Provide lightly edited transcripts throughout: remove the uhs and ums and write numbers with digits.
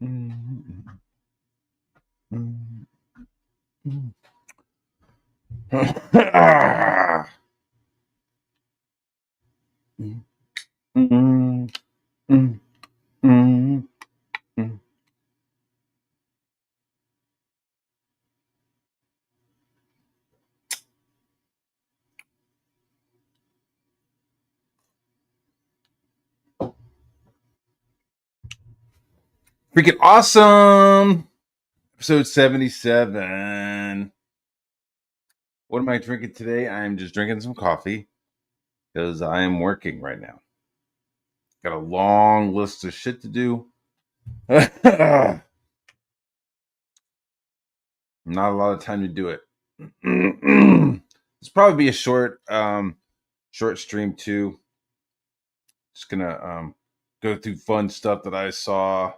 Mm, mm, mm. Mm, mm, mm, mm, mm. Freaking awesome! Episode 77. What am I drinking today? I am just drinking some coffee because I am working right now. Got a long list of shit to do. Not a lot of time to do it. It's probably be a short stream too. Just gonna go through fun stuff that I saw,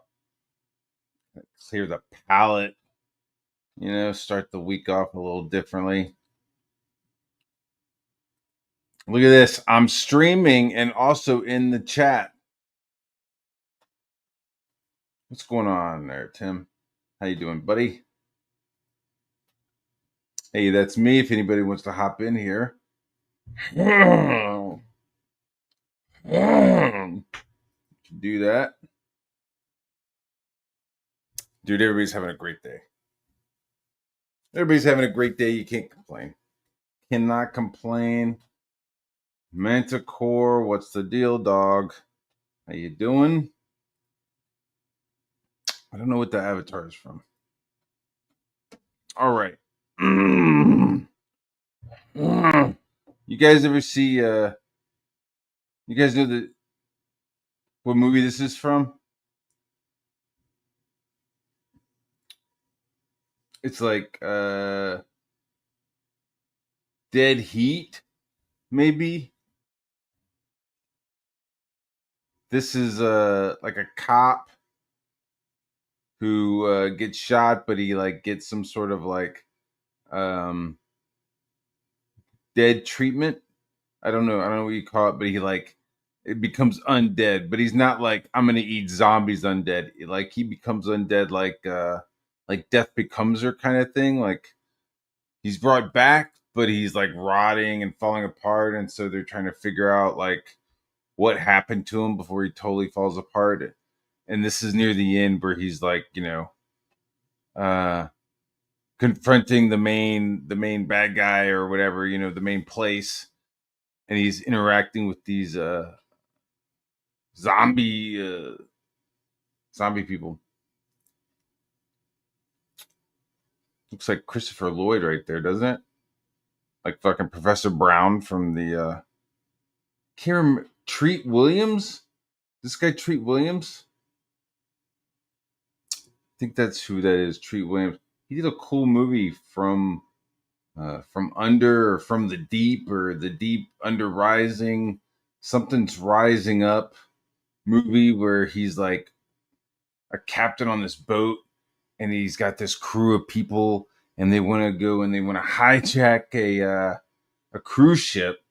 clear the palate, start the week off a little differently. Look at this. I'm streaming and also in the chat. What's going on there, Tim? How you doing, buddy? Hey, that's me. If anybody wants to hop in here. Do that. Dude, everybody's having a great day. Everybody's having a great day. You can't complain. Cannot complain. Manticore, what's the deal, dog? How you doing? I don't know what the avatar is from. All right. You guys ever see you guys know what movie this is from? It's like Dead Heat, maybe. This is like a cop who gets shot, but he like gets some sort of like um dead treatment. I don't know what you call it, but he like it becomes undead, but he's not like I'm gonna eat zombies undead. Like he becomes undead like death becomes her kind of thing. Like he's brought back, but he's like rotting and falling apart, and so they're trying to figure out like what happened to him before he totally falls apart. And this is near the end where he's like, uh confronting the main bad guy or whatever, the main place, and he's interacting with these zombie zombie people. Looks like Christopher Lloyd right there, doesn't it? Like fucking Professor Brown from the can't remember, Treat Williams. This guy Treat Williams. I think that's who that is. Treat Williams. He did a cool movie from under or from the deep or the deep under rising. Something's rising up movie where he's like a captain on this boat and he's got this crew of people and they want to go and they want to hijack a cruise ship,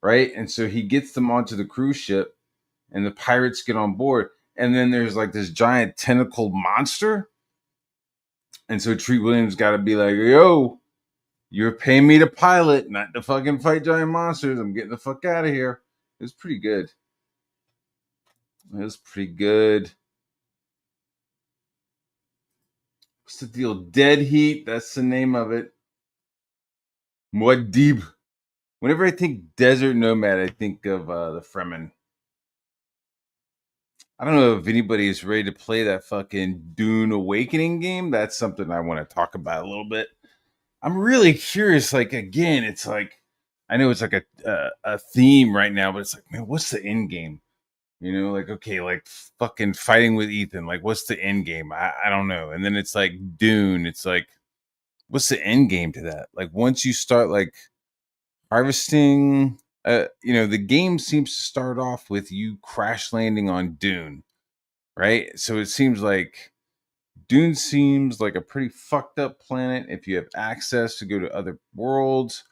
right? And so he gets them onto the cruise ship and the pirates get on board. And then there's like this giant tentacled monster. And so Treat Williams got to be like, yo, you're paying me to pilot, not to fucking fight giant monsters. I'm getting the fuck out of here. It was pretty good. It was pretty good. What's the deal? Dead Heat. That's the name of it. Muad'Dib. Whenever I think Desert Nomad, I think of the Fremen. I don't know if anybody is ready to play that fucking Dune Awakening game. That's something I want to talk about a little bit. I'm really curious. Like again, it's like I know it's like a theme right now, but it's like, man, what's the end game? Like okay, like fucking fighting with Ethan. Like, what's the end game? I don't know. And then it's like Dune. It's like, what's the end game to that? Like once you start like harvesting, the game seems to start off with you crash landing on Dune, right? So it seems like Dune seems like a pretty fucked up planet. If you have access to go to other worlds,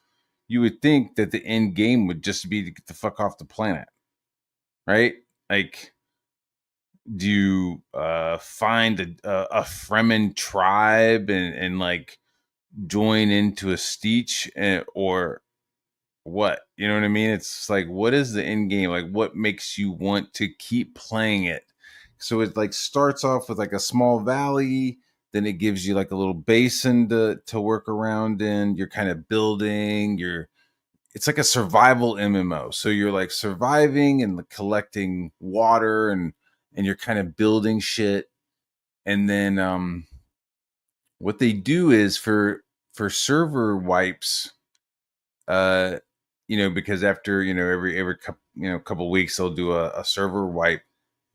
you would think that the end game would just be to get the fuck off the planet, right? Like Do you find a Fremen tribe and like join into a Steech, or what? You know what I mean? It's like, what is the end game? Like, what makes you want to keep playing it? So it like starts off with like a small valley, then it gives you like a little basin to work around in. You're kind of building. It's like a survival MMO. So you're like surviving and like collecting water, and you're kind of building shit. And then what they do is for server wipes, uh because after every couple weeks they'll do a server wipe.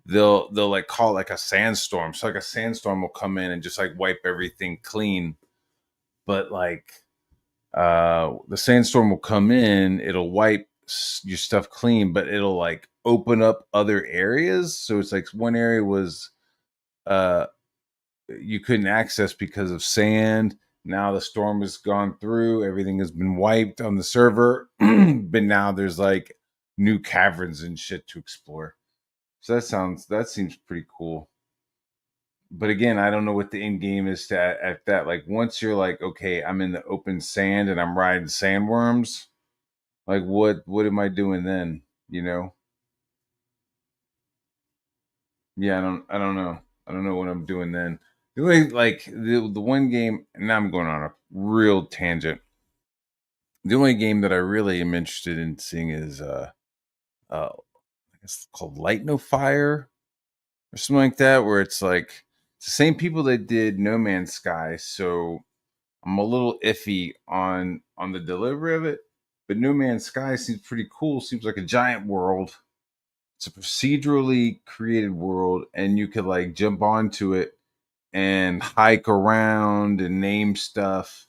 They'll like call it like a sandstorm. So like a sandstorm will come in and just like wipe everything clean. But like the sandstorm will come in, it'll wipe your stuff clean, but it'll like open up other areas. So it's like one area was uh you couldn't access because of sand. Now the storm has gone through, everything has been wiped on the server, but now there's like new caverns and shit to explore. So that seems pretty cool. But again, I don't know what the end game is to at that. Like once you're like, okay, I'm in the open sand and I'm riding sandworms, like what am I doing then? You know? Yeah, I don't know. I don't know what I'm doing then. The only like the one game, and now I'm going on a real tangent. The only game that I really am interested in seeing is I guess it's called Light No Fire or something like that, where it's like it's the same people that did No Man's Sky. So I'm a little iffy on the delivery of it. But No Man's Sky seems pretty cool. Seems like a giant world. It's a procedurally created world, and you could like jump onto it and hike around and name stuff,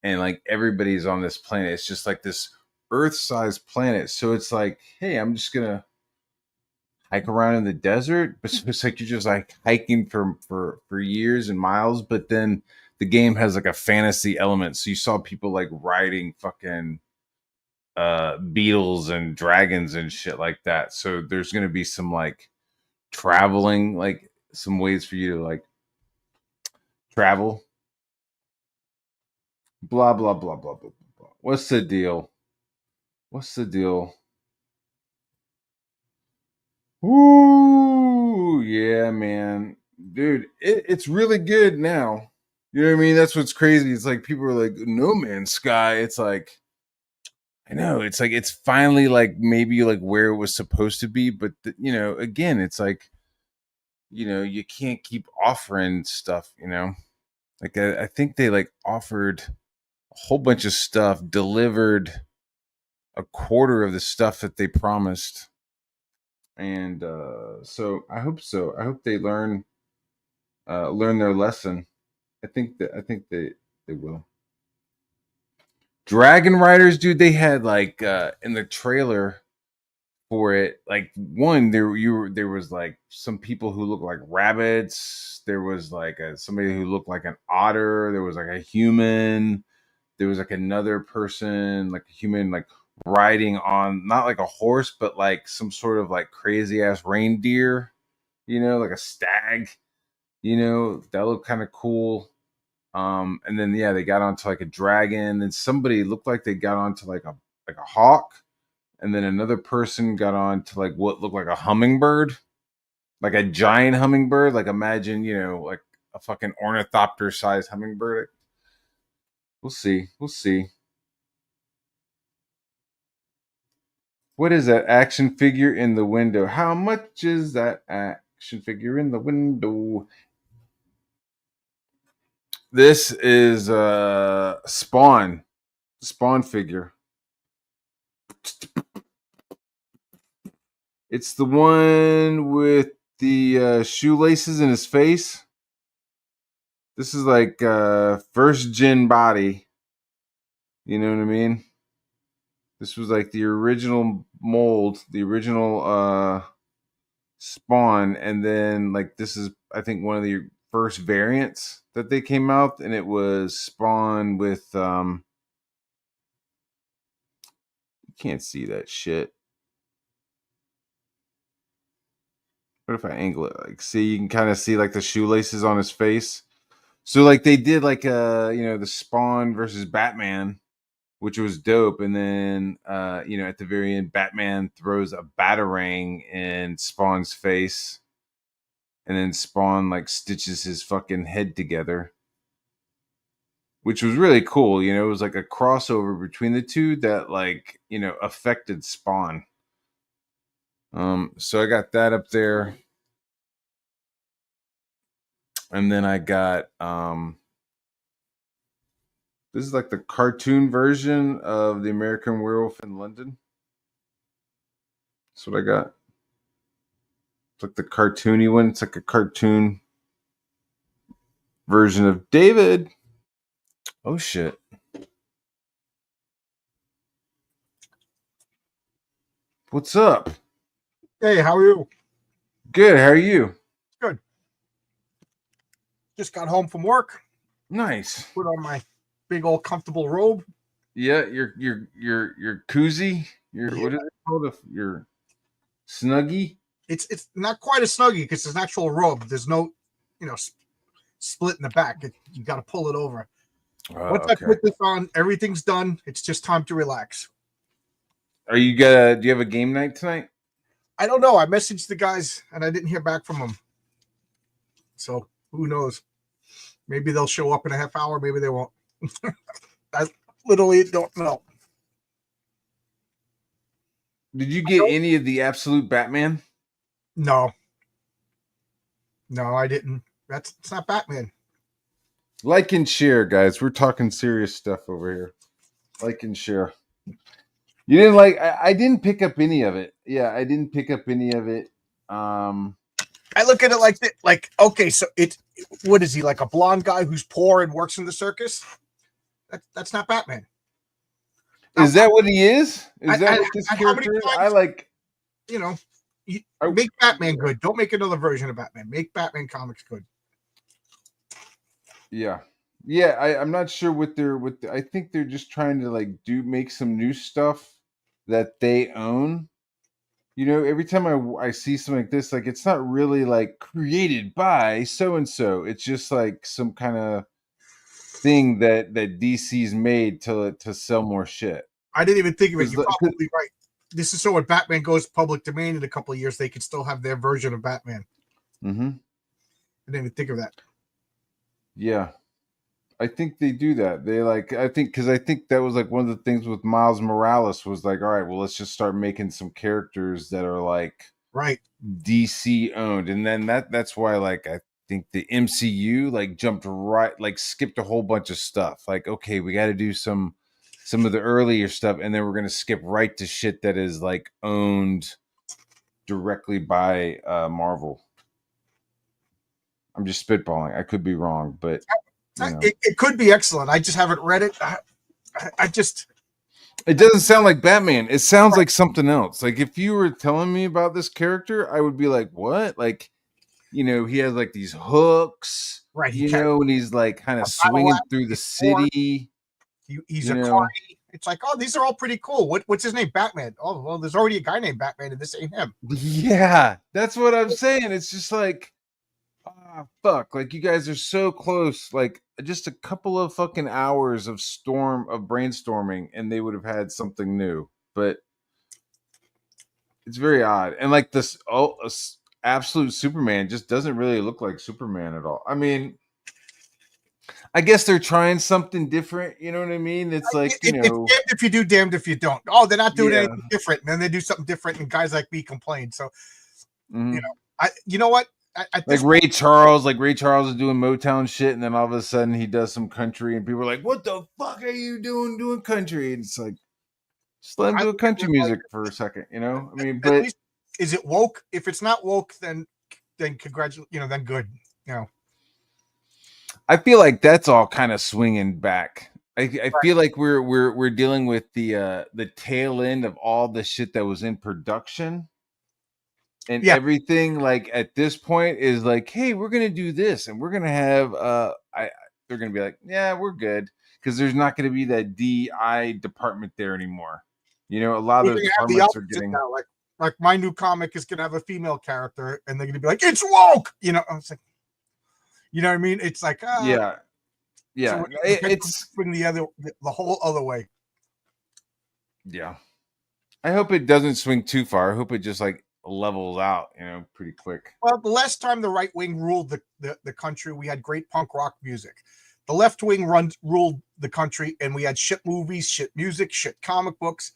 and like everybody's on this planet. It's just like this Earth-sized planet. So it's like, hey, I'm just gonna hike around in the desert, but it's like you're just like hiking for years and miles. But then the game has like a fantasy element, so you saw people like riding fucking beetles and dragons and shit like that. So there's gonna be some like traveling, like some ways for you to like travel. Blah blah blah blah blah blah. What's the deal? What's the deal? Ooh, yeah, man, dude, it's really good now. You know what I mean? That's what's crazy. It's like people are like No Man's Sky. It's like I know. It's like it's finally like maybe like where it was supposed to be, but again, it's like you can't keep offering stuff. Like I think they like offered a whole bunch of stuff, delivered a quarter of the stuff that they promised, and so I hope so. I hope they learn their lesson. I think they will. Dragon Riders, dude, they had like in the trailer for it, like one there was like some people who looked like rabbits. There was like somebody who looked like an otter. There was like a human. There was like another person, like a human, like riding on not like a horse, but like some sort of like crazy ass reindeer. Like a stag. That looked kind of cool. And then yeah, they got onto like a dragon. Then somebody looked like they got onto like a hawk, and then another person got on to like what looked like a hummingbird, like a giant hummingbird. Like imagine, like a fucking ornithopter sized hummingbird. We'll see. We'll see. What is that action figure in the window? How much is that action figure in the window? This is Spawn figure. It's the one with the shoelaces in his face. This is like first gen body. You know what I mean? This was like the original mold, the original Spawn, and then like this is I think one of the first variants that they came out, and it was Spawn with you can't see that shit. What if I angle it? Like, see, you can kind of see like the shoelaces on his face. So like they did like the Spawn versus Batman, which was dope. And then at the very end, Batman throws a batarang in Spawn's face, and then Spawn like stitches his fucking head together, which was really cool. It was like a crossover between the two that like affected Spawn. So I got that up there, and then I got this is like the cartoon version of the American Werewolf in London. That's what I got. It's like the cartoony one. It's like a cartoon version of David. Oh shit. What's up? Hey, how are you? Good. How are you? Good. Just got home from work. Nice. Put on my big old comfortable robe. Yeah, your koozie. What is it called? Your snuggie. It's not quite a snuggie because it's an actual robe. There's no, split in the back. You got to pull it over. Once I put this on, everything's done. It's just time to relax. Do you have a game night tonight? I don't know. I messaged the guys and I didn't hear back from them. So who knows? Maybe they'll show up in a half hour. Maybe they won't. I literally don't know. Did you get any of the Absolute Batman? No, I didn't. It's not Batman. Like and share, guys. We're talking serious stuff over here. Like and share. You didn't like? I didn't pick up any of it. Yeah, I didn't pick up any of it. I look at it like that. Like, okay, so what is he, like a blonde guy who's poor and works in the circus? That's not Batman. Is that what he is? Is that what this character is? I like. Make Batman good. Don't make another version of Batman. Make Batman comics good. Yeah. I'm not sure what I think they're just trying to like make some new stuff that they own. Every time I see something like this, like it's not really like created by so and so. It's just like some kind of thing that DC's made to sell more shit. I didn't even think of it. You're probably right. This is so when Batman goes public domain in a couple of years, they can still have their version of Batman. Mm-hmm. I didn't even think of that. Yeah. I think they do that. I think that was like one of the things with Miles Morales was like, all right, well, let's just start making some characters that are like right DC owned. And then that's why like I think the MCU like jumped right, like skipped a whole bunch of stuff. Like, okay, we got to do some of the earlier stuff, and then we're gonna skip right to shit that is like owned directly by Marvel. I'm just spitballing. I could be wrong, but it could be excellent. I just haven't read it. It doesn't sound like Batman. It sounds like something else. Like if you were telling me about this character, I would be like, what? Like, he has like these hooks, right? And he's like kind of swinging through the city. He's a carny. It's like, oh, these are all pretty cool. What's his name? Batman. Oh, well, there's already a guy named Batman, and this ain't him. Yeah, that's what I'm saying. It's just like, fuck. Like you guys are so close. Like just a couple of fucking hours of brainstorming, and they would have had something new. But it's very odd. And like this, Absolute Superman just doesn't really look like Superman at all. I mean, I guess they're trying something different. You know what I mean? It's like, it's damned if you do, damned if you don't. Oh, they're not doing anything different. And then they do something different, and guys like me complain. So, you know what? Like Ray Charles is doing Motown shit, and then all of a sudden he does some country, and people are like, "What the fuck are you doing country?" And it's like, just let him do country music for a second, I mean, but is it woke? If it's not woke, then congratulate, then good, I feel like that's all kind of swinging back. I feel like we're dealing with the tail end of all the shit that was in production. And everything like at this point is like, hey, we're gonna do this, and we're gonna have they're gonna be like, yeah, we're good, because there's not gonna be that DI department there anymore. A lot of those departments are getting now, like like my new comic is gonna have a female character, and they're gonna be like, "It's woke," you know. I was like, you know what I mean? It's like, Yeah, so yeah. we're It's swing the whole other way. yeah. I hope it doesn't swing too far. I hope it just like levels out, pretty quick. Well, the last time the right wing ruled the country, we had great punk rock music. The left wing ruled the country, and we had shit movies, shit music, shit comic books.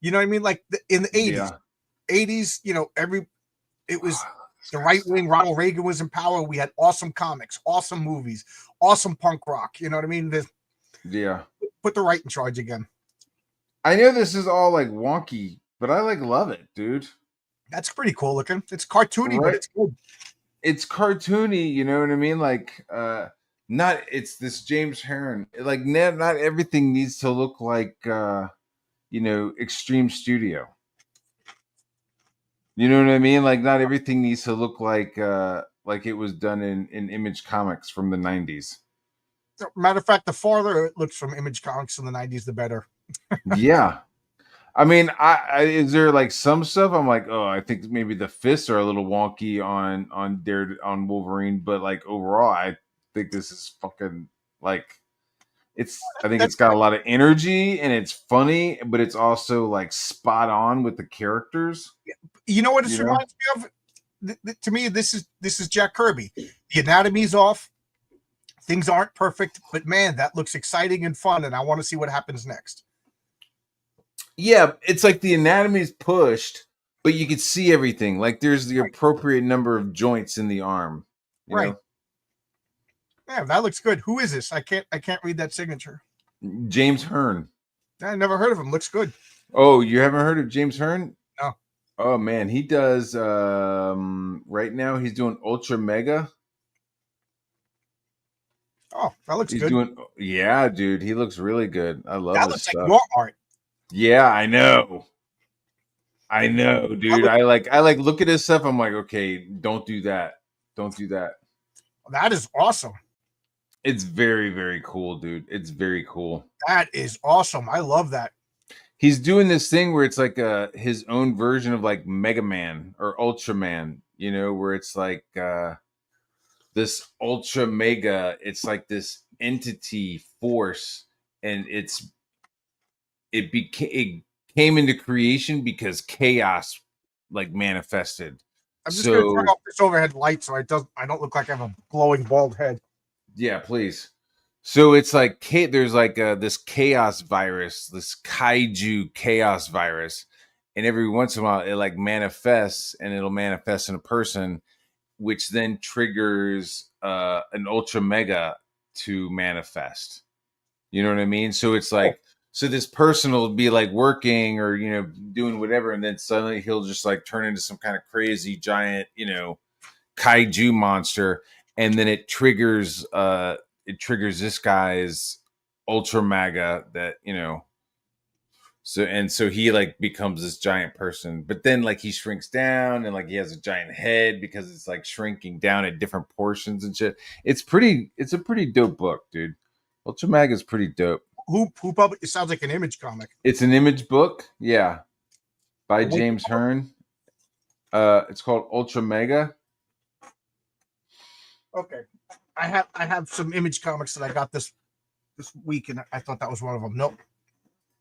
You know what I mean? Like in the 80s, Yeah. 80s, it was the right wing. Ronald Reagan was in power. We had awesome comics, awesome movies, awesome punk rock. You know what I mean? Yeah. Put the right in charge again. I know this is all like wonky, but I like love it, dude. That's pretty cool looking. It's cartoony, but Right. it's good. It's cartoony, you know what I mean? Like not it's this James Heron. Like not everything needs to look like Extreme Studio. You know what I mean? Like not everything needs to look like it was done in Image Comics from the 90s. Matter of fact, the farther it looks from Image Comics in the 90s, the better. Yeah. I mean, I is there like some stuff I'm like, oh, I think maybe the fists are a little wonky on Wolverine, but like overall, I think this is fucking like I think it's got a lot of energy and it's funny, but it's also like spot on with the characters. You know what it reminds me of? To me, this is Jack Kirby. The anatomy's off. Things aren't perfect, but man, that looks exciting and fun, and I want to see what happens next. Yeah, it's like the anatomy's pushed, but you can see everything. Like there's the appropriate number of joints in the arm. You know? Yeah, that looks good. Who is this? I can't read that signature. James Hearn. I never heard of him. Looks good. Oh, you haven't heard of James Hearn? No. Oh man, he does right now he's doing Ultra Mega. Oh, that looks good. Yeah, dude, he looks really good. I love that. Looks like your art. Yeah, I know, dude. I like look at his stuff. I'm like, okay, don't do that. Don't do that. That is awesome. It's very, very cool, dude. It's very cool. That is awesome. I love that. He's doing this thing where it's like his own version of like Mega Man or Ultraman, where it's like this Ultra Mega, it's like this entity force, and it came into creation because chaos like manifested. I'm just gonna turn off this overhead light so I don't look like I have a glowing bald head. Yeah, please. So it's like there's like this chaos virus, this kaiju chaos virus, and every once in a while it like manifests, and it'll manifest in a person, which then triggers an Ultra Mega to manifest. You know what I mean? So it's like, so this person will be like working or doing whatever, and then suddenly he'll just like turn into some kind of crazy giant kaiju monster, and then it triggers this guy's Ultra Mega that so he like becomes this giant person, but then like he shrinks down and like he has a giant head because it's like shrinking down at different portions and shit. It's a pretty dope book, dude. Ultra Mega is pretty dope. Who published? It sounds like an Image comic. It's an Image book, yeah, by James Hearn. It's called Ultra Mega. Okay, I have some Image comics that I got this week, and I thought that was one of them. Nope.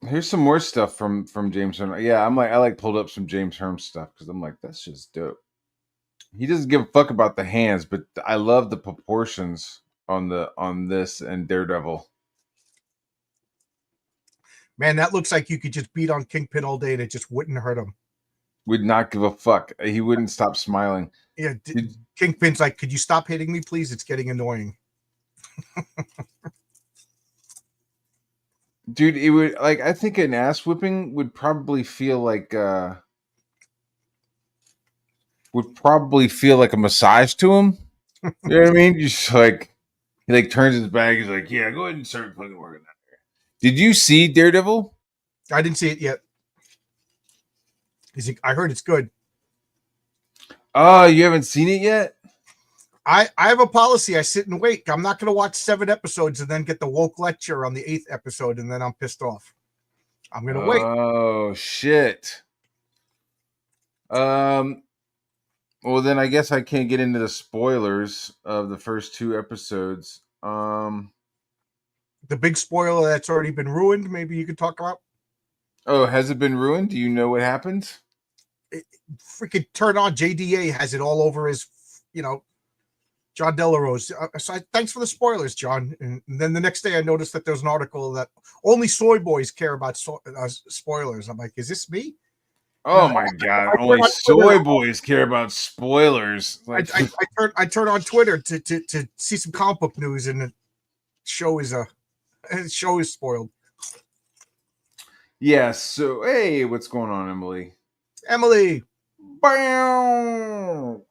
Here's some more stuff from James Hearn. Yeah, I pulled up some James Hearn stuff because I'm like, that's just dope. He doesn't give a fuck about the hands, but I love the proportions on this and Daredevil. Man, that looks like you could just beat on Kingpin all day and it just wouldn't hurt him. Would not give a fuck. He wouldn't stop smiling. Yeah, Kingpin's like, could you stop hitting me, please? It's getting annoying. Dude, it would like I think an ass whipping would probably feel like a massage to him. You know what I mean? Just like he like turns his back. He's like, yeah, go ahead and start fucking working out there. Did you see Daredevil? I didn't see it yet. I heard it's good. Oh, you haven't seen it yet? I have a policy. I sit and wait. I'm not going to watch 7 episodes and then get the woke lecture on the 8th episode, and then I'm pissed off. I'm going to wait. Oh, shit. Um. Well, then I guess I can't get into the spoilers of the first two episodes. The big spoiler that's already been ruined. Maybe you could talk about. Oh, has it been ruined? Do you know what happens? Freaking turn on JDA has it all over his, you know, John Delarose. Thanks for the spoilers, John. And then the next day, I noticed that there's an article that only soy boys care about spoilers. I'm like, is this me? Oh my god! I turn Only on Twitter. soy boys care about spoilers. Like, I turn on Twitter to see some comic book news, and the show is spoiled. yeah. So, hey, what's going on, Emily? Emily, Bam!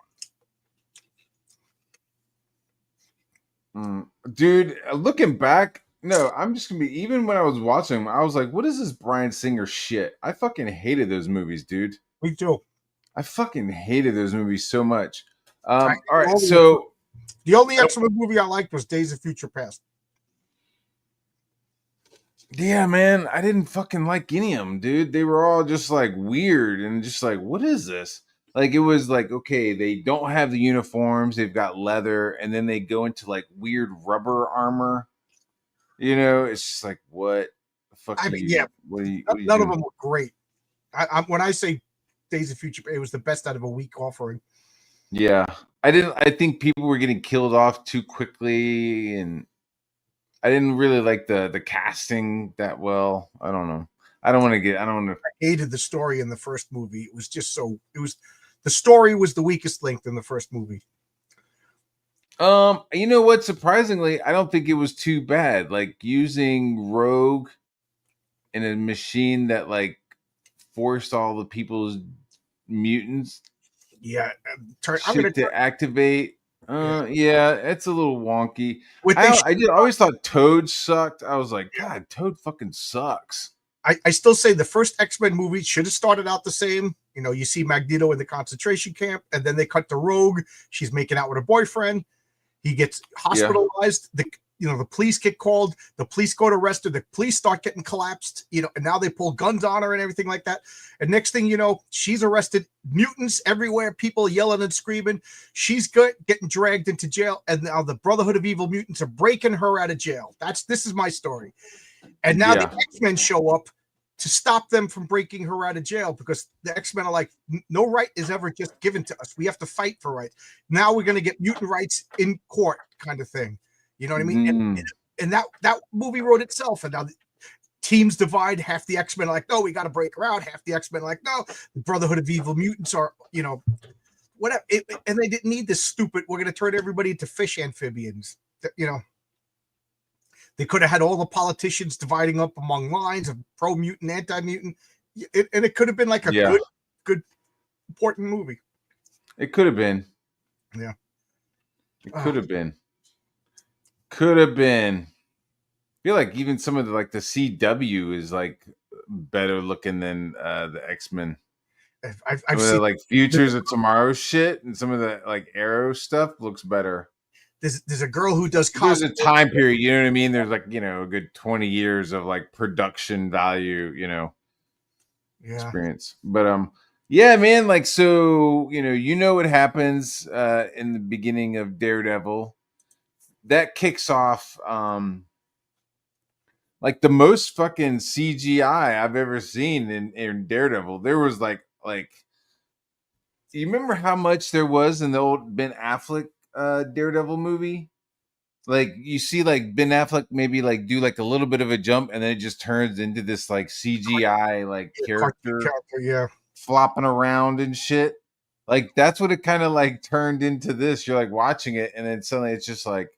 Dude, looking back, no, I'm just gonna be. Even when I was watching them, I was like, "What is this Bryan Singer shit?" I fucking hated those movies, dude. me too. I fucking hated those movies so much. I, All right, only, so the only X-Men movie I liked was Days of Future Past. yeah, man, I didn't fucking like any of them, dude. They were all just like weird and just like, what is this? Like, it was like, okay, they don't have the uniforms, they've got leather, and then they go into like weird rubber armor. You know, it's just like, what the fuck I are mean, yeah, you? What are you none of doing? them were great. When I say Days of Future, it was the best out of a week offering. Yeah, I didn't. I think people were getting killed off too quickly, and I didn't really like the casting that well. I don't know. I don't want to get. I don't want to. I hated the story in the first movie. It was just so. It was the story was the weakest link in the first movie. You know what? Surprisingly, I don't think it was too bad. Like using Rogue in a machine that like forced all the people's mutants Yeah, I'm gonna shit to activate. yeah. Yeah, it's a little wonky. What they I did always thought Toad sucked. I was like, God, Toad fucking sucks. I still say the first X-Men movie should have started out the same. You know, you see Magneto in the concentration camp, and then they cut to Rogue. She's making out with her boyfriend. He gets Yeah, hospitalized. The police get called. The police go to arrest her. The police start getting collapsed. And now they pull guns on her and everything like that. And next thing you know, she's arrested. Mutants everywhere. People yelling and screaming. She's getting dragged into jail. And now the Brotherhood of Evil Mutants are breaking her out of jail. This is my story. And now the yeah, X-Men show up to stop them from breaking her out of jail because the X-Men are like, no right is ever just given to us. We have to fight for rights. Now we're going to get mutant rights in court kind of thing. You know what I mean? And that movie wrote itself. And now the teams divide. Half the X-Men are like, no, we got to break her out. Half the X-Men are like, no, the Brotherhood of Evil Mutants are, whatever. And they didn't need this stupid, we're going to turn everybody into fish amphibians. They could have had all the politicians dividing up among lines of pro mutant, anti mutant, and it could have been like a yeah. good, important movie. It could have been. Yeah, It could have been. Could have been. I feel like even some of the CW is like better looking than the X-Men. I've Some of the seen like Futures of Tomorrow shit and some of the like Arrow stuff looks better. there's a girl who does There's a cosplay. time period, you know what I mean? There's like, a good 20 years of like production value, Yeah, experience. But yeah, man, like so, what happens in the beginning of Daredevil. That kicks off like the most fucking CGI I've ever seen in Daredevil. There was like you remember how much there was in the old Ben Affleck Daredevil movie? Like you see like Ben Affleck maybe like do like a little bit of a jump and then it just turns into this like CGI like cartoon character character. Yeah, flopping around and shit. Like that's what it kind of like turned into this. You're like watching it and then suddenly it's just like,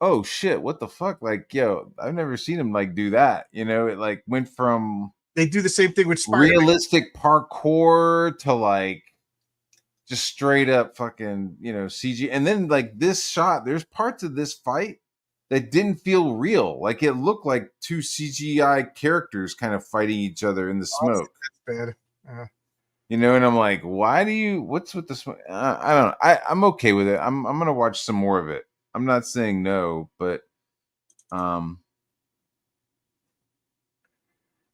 oh shit, what the fuck? Like, yo, I've never seen him like do that. It like went from they do the same thing with Spider-Man. realistic parkour to like just straight up fucking, CG. And then like this shot, there's parts of this fight that didn't feel real. Like it looked like two CGI characters kind of fighting each other in the smoke. That's bad. And I'm like, what's with the smoke? I don't know. I'm okay with it. I'm gonna watch some more of it. I'm not saying no, but um,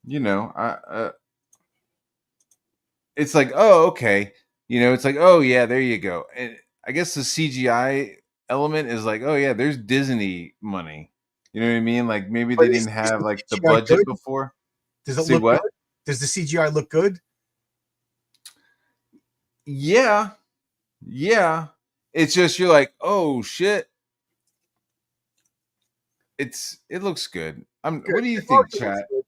I it's like, oh, okay. It's like, oh yeah, there you go. And I guess the CGI element is like, oh yeah, there's Disney money. You know what I mean? Like maybe But they didn't is have the like the CGI budget good? before. Does it See look good? what? Does the CGI look good? Yeah, yeah. It's just you're like, oh shit. It looks good. Good. What do you As long think, as it looks chat? good.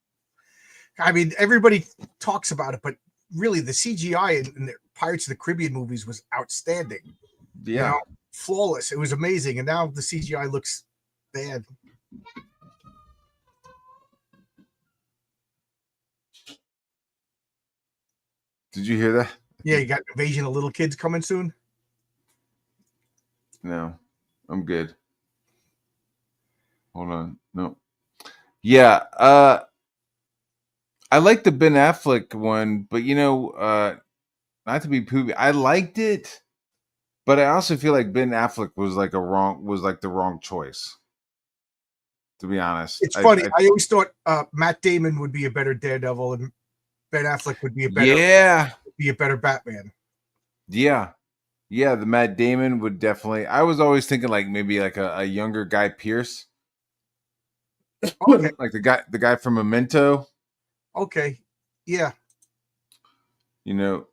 I mean, everybody talks about it, but really, the CGI in the Pirates of the Caribbean movies was outstanding. You Yeah. know, flawless. It was amazing, and now the CGI looks bad. Did you hear that? Yeah, you got Invasion of Little Kids coming soon. No, I'm good. Hold on. No. Yeah. I like the Ben Affleck one, but not to be poopy, I liked it, but I also feel like Ben Affleck was like the wrong choice. To be honest, It's funny. I always thought Matt Damon would be a better Daredevil, and Ben Affleck would be yeah, a better Batman. yeah, yeah. The Matt Damon would definitely. I was always thinking like maybe like a younger Guy Pearce, Okay, like the guy from Memento. okay, yeah. You know,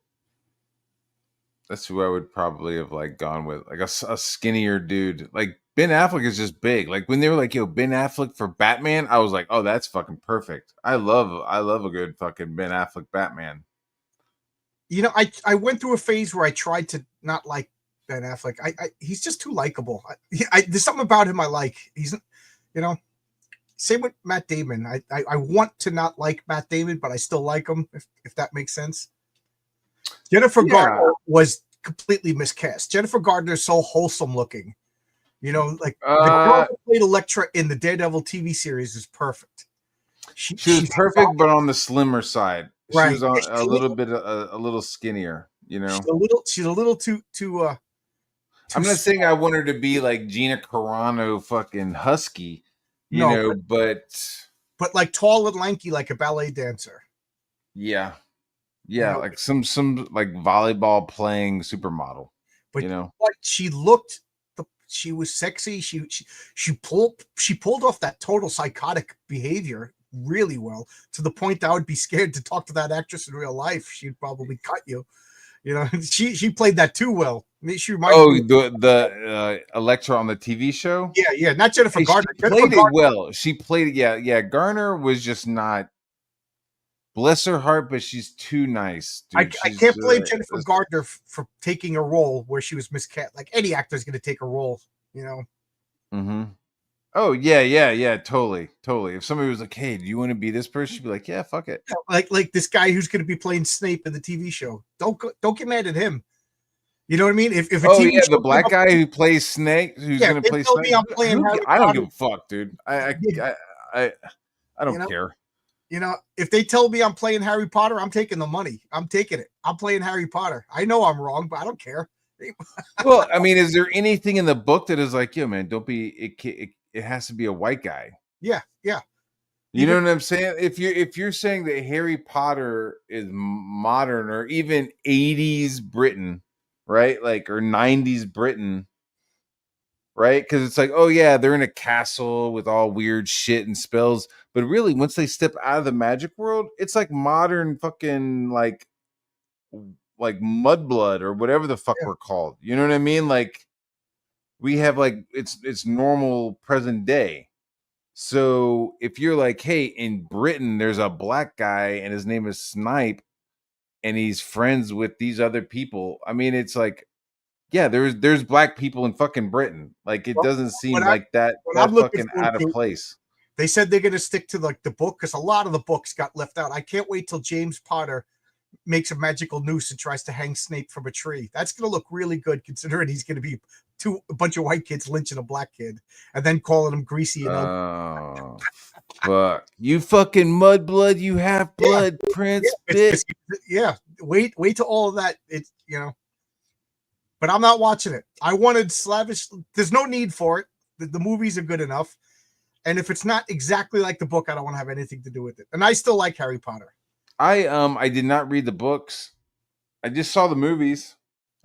that's who I would probably have like gone with, like a skinnier dude. Like Ben Affleck is just big. Like when they were like, "Yo, Ben Affleck for Batman," I was like, "Oh, that's fucking perfect." I love a good fucking Ben Affleck Batman. I went through a phase where I tried to not like Ben Affleck. He's just too likable. There's something about him I like. He's, you know, same with Matt Damon. I want to not like Matt Damon, but I still like him. If that makes sense. Jennifer Yeah. Gardner was completely miscast. Jennifer Gardner is so wholesome looking. Like the girl who played Elektra in the Daredevil TV series is perfect. She was perfect, but on the slimmer side. Right. She was on a little skinnier. She's a little too. I'm not saying I want her to be like Gina Carano, fucking husky, but like tall and lanky, like a ballet dancer. Yeah, like some like volleyball playing supermodel. But she looked. She was sexy. She pulled off that total psychotic behavior really well, to the point that I would be scared to talk to that actress in real life. She'd probably cut you. She played that too well. She the Elektra on the TV show. Yeah, not Jennifer Gardner. She played it well. She played it. Yeah. Garner was just not. Bless her heart, but she's too nice. Dude. I can't blame Jennifer Gardner for taking a role where she was miscast. Like any actor is going to take a role, Mm-hmm. Oh yeah, totally. If somebody was like, "Hey, do you want to be this person?" She'd be like, "Yeah, fuck it." Like this guy who's going to be playing Snape in the TV show. Don't get mad at him. You know what I mean? If the black guy who plays Snake, who's going to play Snake, I don't give a fuck, dude. I don't care. If they tell me I'm playing Harry Potter, I'm taking the money. I'm taking it. I'm playing Harry Potter. I know I'm wrong, but I don't care. Well, I mean, is there anything in the book that is like, yo, man, don't be it has to be a white guy? Yeah. You know what I'm saying? If you're saying that Harry Potter is modern or even 80s Britain, right? Like, or 90s Britain, right? Because it's like, oh yeah, they're in a castle with all weird shit and spells. But really, once they step out of the magic world, it's like modern fucking like Mudblood or whatever the fuck we're called. You know what I mean? Like we have like it's normal present day. So if you're like, hey, in Britain, there's a black guy and his name is Snipe, and he's friends with these other people. I mean, it's like, yeah, there's black people in fucking Britain. Like it doesn't seem like that fucking out of place. They said they're going to stick to like the book because a lot of the books got left out. I can't wait till James Potter makes a magical noose and tries to hang Snape from a tree. That's going to look really good considering he's going to be a bunch of white kids lynching a black kid and then calling him greasy and ugly. Fuck you, fucking mudblood, you half blood prince. Yeah, wait till all of that. It's but I'm not watching it. I wanted slavish. There's no need for it. The movies are good enough. And if it's not exactly like the book, I don't want to have anything to do with it. And I still like Harry Potter. I did not read the books. I just saw the movies.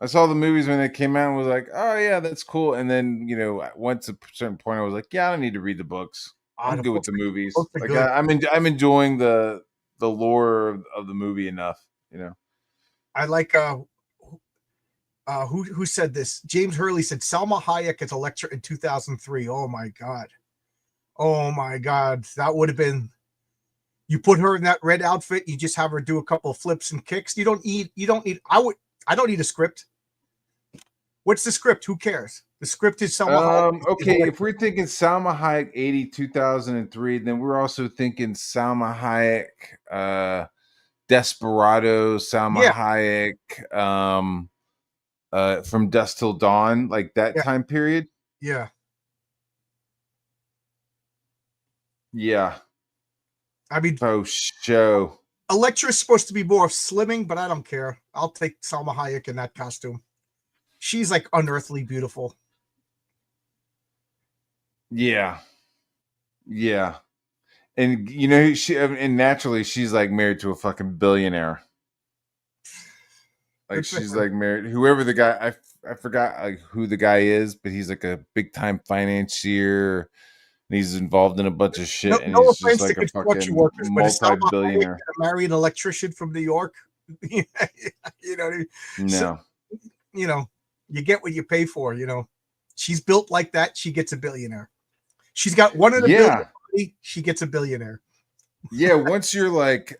I saw the movies when they came out and was like, oh yeah, that's cool. And then, once a certain point, I was like, yeah, I don't need to read the books. I'm The good with the movies. books are Like good. I'm enjoying the lore of the movie enough. I like who said this? James Hurley said Salma Hayek as Elektra in 2003. Oh my god. Oh my god. That would have been, you put her in that red outfit, you just have her do a couple of flips and kicks. You don't need I don't need a script. What's the script? Who cares? The script is Salma Hayek. Okay, if we're thinking Salma Hayek 80 2003, then we're also thinking Salma Hayek Desperado, Salma Yeah. Hayek from Dusk Till Dawn, like that time period. Yeah. Yeah. I mean, show. Elektra is supposed to be more slimming, but I don't care. I'll take Salma Hayek in that costume. She's like unearthly beautiful. Yeah. Yeah. And and naturally she's like married to a fucking billionaire. Like she's like married, whoever the guy, I forgot like who the guy is, but he's like a big time financier. And he's involved in a bunch of shit, and he's just like a fucking multi-billionaire. Marry an electrician from New York. You know what I mean? No. So, you get what you pay for. She's built like that. She gets a billionaire. She's got one in a billion. She gets a billionaire. Yeah, once you're like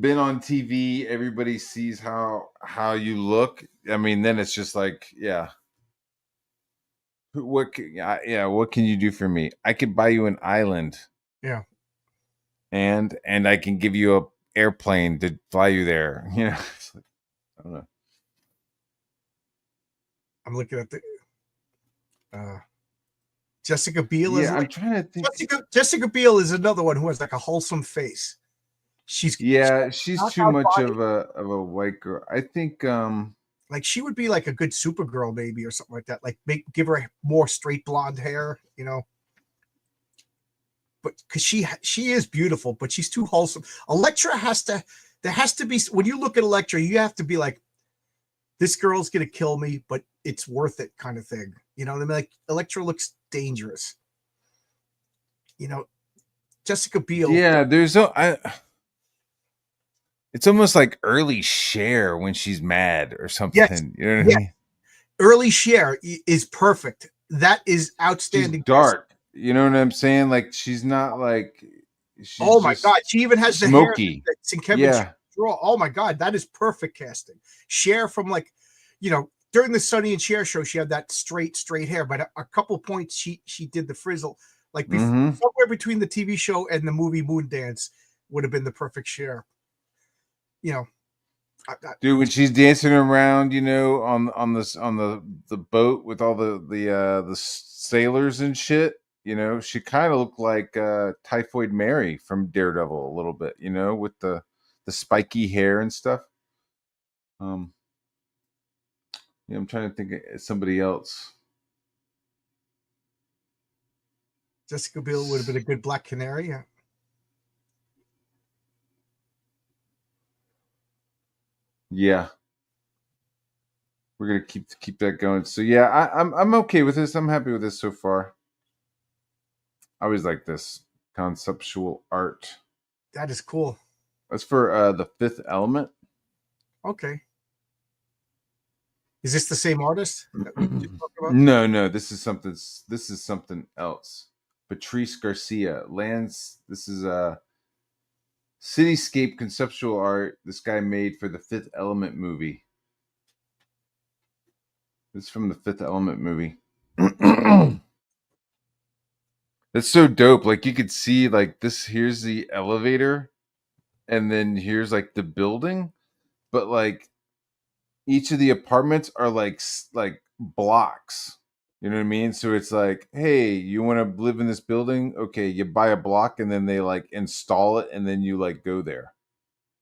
been on TV, everybody sees how you look. I mean, then it's just like, yeah. What can you do for me? I could buy you an island. Yeah. And I can give you a airplane to fly you there. I don't know. I'm looking at the Jessica Biel. Yeah, I'm trying to think. Jessica Biel is another one who has like a wholesome face. She's too much of a white girl. I think like she would be like a good Supergirl maybe or something like that. Like give her more straight blonde hair, But because she is beautiful, but she's too wholesome. Elektra there has to be, when you look at Elektra, you have to be like, this girl's gonna kill me, but it's worth it, kind of thing. You know what I mean? Like Elektra looks dangerous. Jessica Biel. Yeah, it's almost like early Cher when she's mad or something. Yes. You know what I mean? Early Cher is perfect. That is outstanding. She's dark. You know what I'm saying? Like she's not like. Oh my god! She even has smoky. The hair. Yeah. Oh my god, that is perfect casting. Cher from during the Sonny and Cher show, she had that straight hair, but a couple points she did the frizzle. Like somewhere between the TV show and the movie Moondance would have been the perfect Cher. Dude, when she's dancing around, on the boat with all the sailors and shit, she kind of looked like Typhoid Mary from Daredevil a little bit, with the spiky hair and stuff. I'm trying to think of somebody else. Jessica Biel would have been a good Black Canary. Yeah. Yeah. We're gonna keep that going. So yeah, I'm okay with this. I'm happy with this so far. I always like this conceptual art. That is cool. That's for The Fifth Element. Okay. Is this the same artist? No. This is something else. Patrice Garcia. This is a cityscape conceptual art this guy made for the Fifth Element movie. This is from the Fifth Element movie. That's so dope. Like you could see like this, here's the elevator, and then here's like the building, but like each of the apartments are like blocks. You know what I mean? So it's like, hey, you want to live in this building? Okay, you buy a block and then they like install it and then you like go there.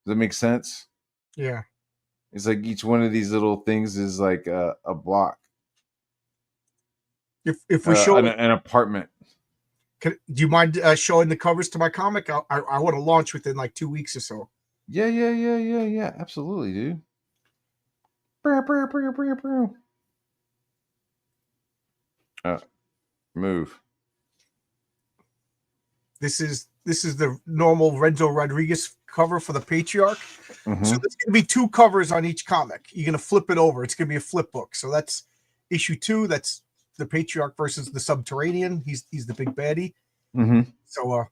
Does that make sense? Yeah. It's like each one of these little things is like a block. If we show an apartment. Do you mind showing the covers to my comic? I want to launch within like 2 weeks or so. Yeah. Absolutely, dude. Move. This is the normal Renzo Rodriguez cover for the Patriarch. Mm-hmm. So there's going to be 2 covers on each comic. You're going to flip it over. It's going to be a flip book. So that's issue 2. That's the Patriarch versus the Subterranean. He's the big baddie. Mm-hmm. So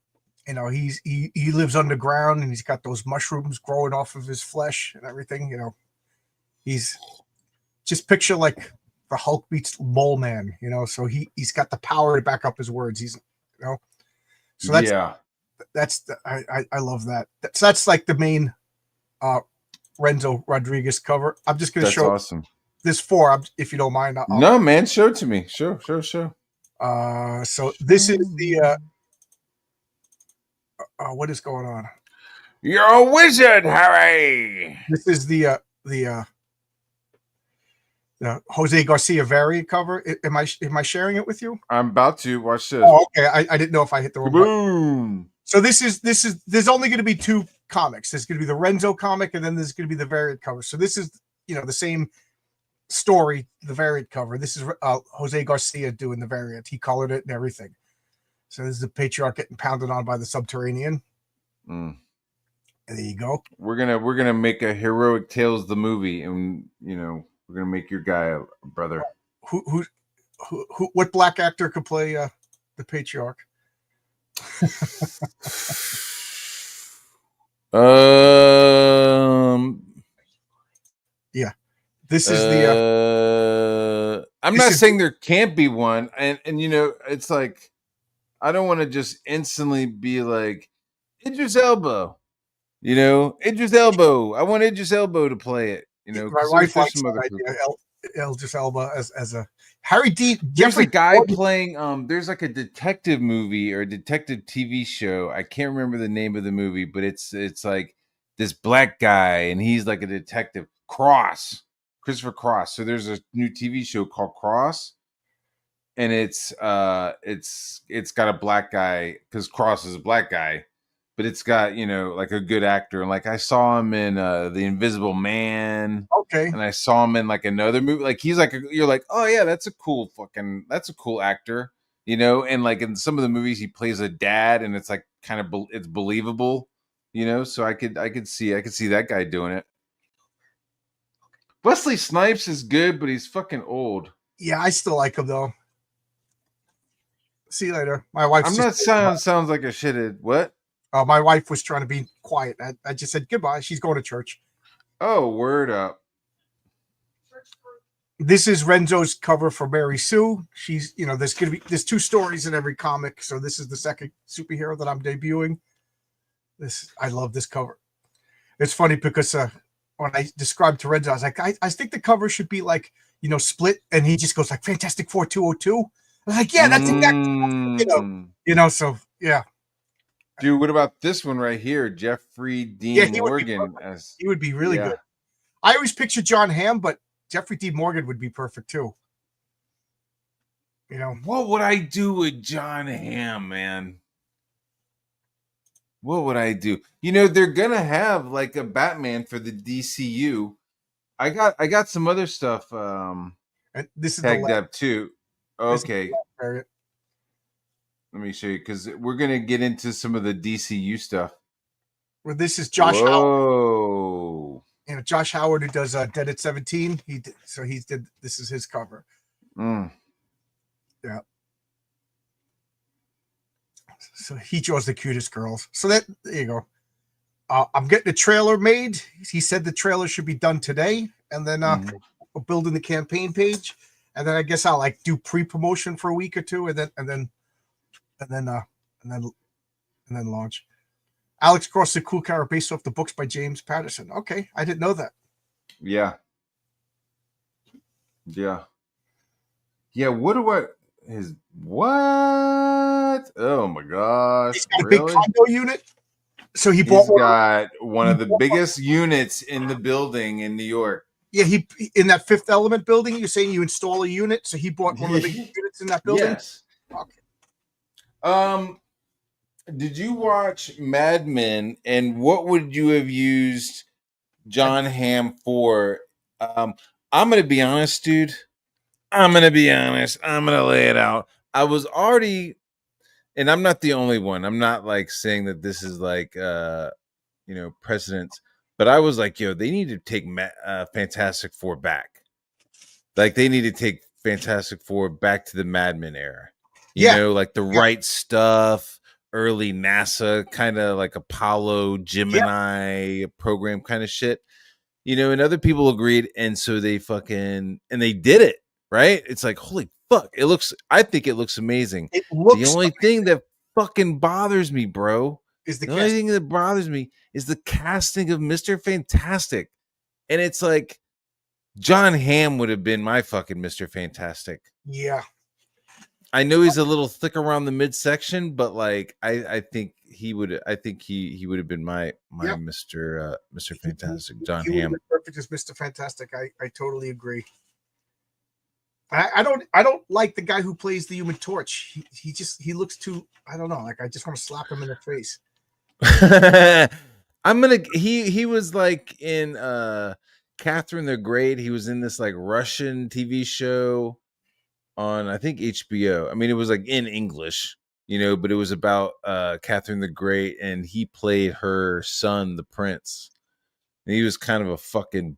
he lives underground, and he's got those mushrooms growing off of his flesh and everything. He's just picture like the Hulk meets Mole Man. So he's got the power to back up his words. So I love that. That's like the main Renzo Rodriguez cover. I'm just going to show awesome. This 4, if you don't mind. No, man, show it to me. Sure. So this is the what is going on? You're a wizard, Harry. This is the Jose Garcia variant cover. Am I sharing it with you? I'm about to watch this. Oh, okay. I didn't know if I hit the wrong button. So this is there's only going to be 2 comics. There's going to be the Renzo comic, and then there's going to be the variant cover. So this is the same story, the variant cover. This is Jose Garcia doing the variant. He colored it and everything. So this is the Patriarch getting pounded on by the Subterranean. And there you go. We're gonna make a Heroic Tales the movie, and we're gonna make your guy a brother. Who what black actor could play the Patriarch? Yeah. This is the I'm not saying there can't be one, and it's like I don't want to just instantly be like Idris Elba. Idris Elba. I want Idris Elba to play it. My wife likes that idea. Idris Elba as a Harry D. There's a guy playing. There's like a detective movie or a detective TV show. I can't remember the name of the movie, but it's like this black guy, and he's like a detective. Christopher Cross. So there's a new TV show called Cross, and it's got a black guy because Cross is a black guy, but it's got like a good actor, and like I saw him in The Invisible Man. Okay. And I saw him in like another movie. Like he's like you're like, oh yeah, that's a cool actor, and like in some of the movies he plays a dad, and it's like kind of it's believable, so I could see that guy doing it. Wesley Snipes is good, but he's fucking old. Yeah, I still like him though. See you later. My wife. I'm not sounds like a shithead. What? My wife was trying to be quiet. I just said goodbye. She's going to church. Oh, word up. This is Renzo's cover for Mary Sue. She's, there's 2 stories in every comic. So this is the second superhero that I'm debuting. I love this cover. It's funny because when I described to Renzo, I was like, I think the cover should be like, split. And he just goes like Fantastic Four 202. I was like, yeah, that's exactly, so yeah. Dude, what about this one right here? Jeffrey Dean Morgan. He would be really good. I always picture John Hamm, but Jeffrey Dean Morgan would be perfect too. What would I do with John Hamm, man? What would I do? They're gonna have like a Batman for the DCU. I got some other stuff and this is tagged up too. Okay. Let me show you because we're gonna get into some of the DCU stuff. Well, this is Josh Howard. Josh Howard, who does Dead at 17. This is his cover. Yeah. So he draws the cutest girls. So there you go. I'm getting a trailer made. He said the trailer should be done today, and then building the campaign page, and then I guess I'll like do pre-promotion for a week or 2, and then launch. Alex Cross, the cool character based off the books by James Patterson. Okay, I didn't know that. Yeah. What? Oh my gosh! He's got a big condo unit. So he's got one of the biggest units in the building in New York. Yeah, he in that Fifth Element building. You're saying you install a unit, so he bought one of the big units in that building. Yes. Okay. Did you watch Mad Men? And what would you have used John Hamm for? I'm gonna be honest, dude. I'm gonna be honest. I'm gonna lay it out. I was already, and I'm not the only one. I'm not like saying that this is like precedence, but I was like, yo, they need to take Fantastic Four back. Like they need to take Fantastic Four back to the Mad Men era. Yeah, Like the right stuff, early NASA kind of like Apollo, yeah. Gemini program kind of shit. And other people agreed, and so they they did it, right? It's like, holy fuck, I think it looks amazing. It The looks only thing that fucking bothers me, bro, is the the only cast. thing that bothers me is the casting of Mr. Fantastic. And it's like John Hamm would have been my fucking Mr. Fantastic. Yeah. I know he's a little thick around the midsection, but like I think he would have been my Yep. Mr. Fantastic, John He would have Hamm. been perfect as Mr. Fantastic. I totally agree. I don't like the guy who plays the Human Torch. He looks too, I don't know, like I just want to slap him in the face. He was like in Catherine the Great. He was in this like Russian TV show on I think HBO. I mean, it was like in English, but it was about Catherine the Great, and he played her son, the prince. And he was kind of a fucking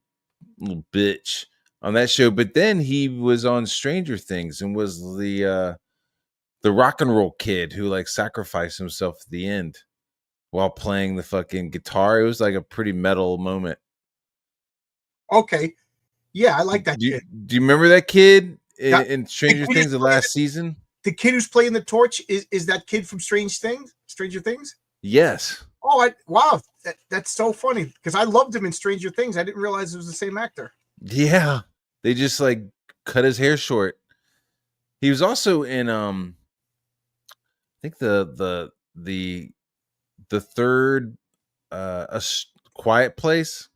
little bitch on that show. But then he was on Stranger Things and was the rock and roll kid who like sacrificed himself at the end while playing the fucking guitar. It was like a pretty metal moment. Okay. Yeah, I like that Do kid. you remember that kid That, in Stranger Things the last season? The kid who's playing the torch is that kid from Stranger Things? Yes. Oh, wow. That's so funny because I loved him in Stranger Things. I didn't realize it was the same actor. Yeah. They just like cut his hair short. He was also in I think the third Quiet Place.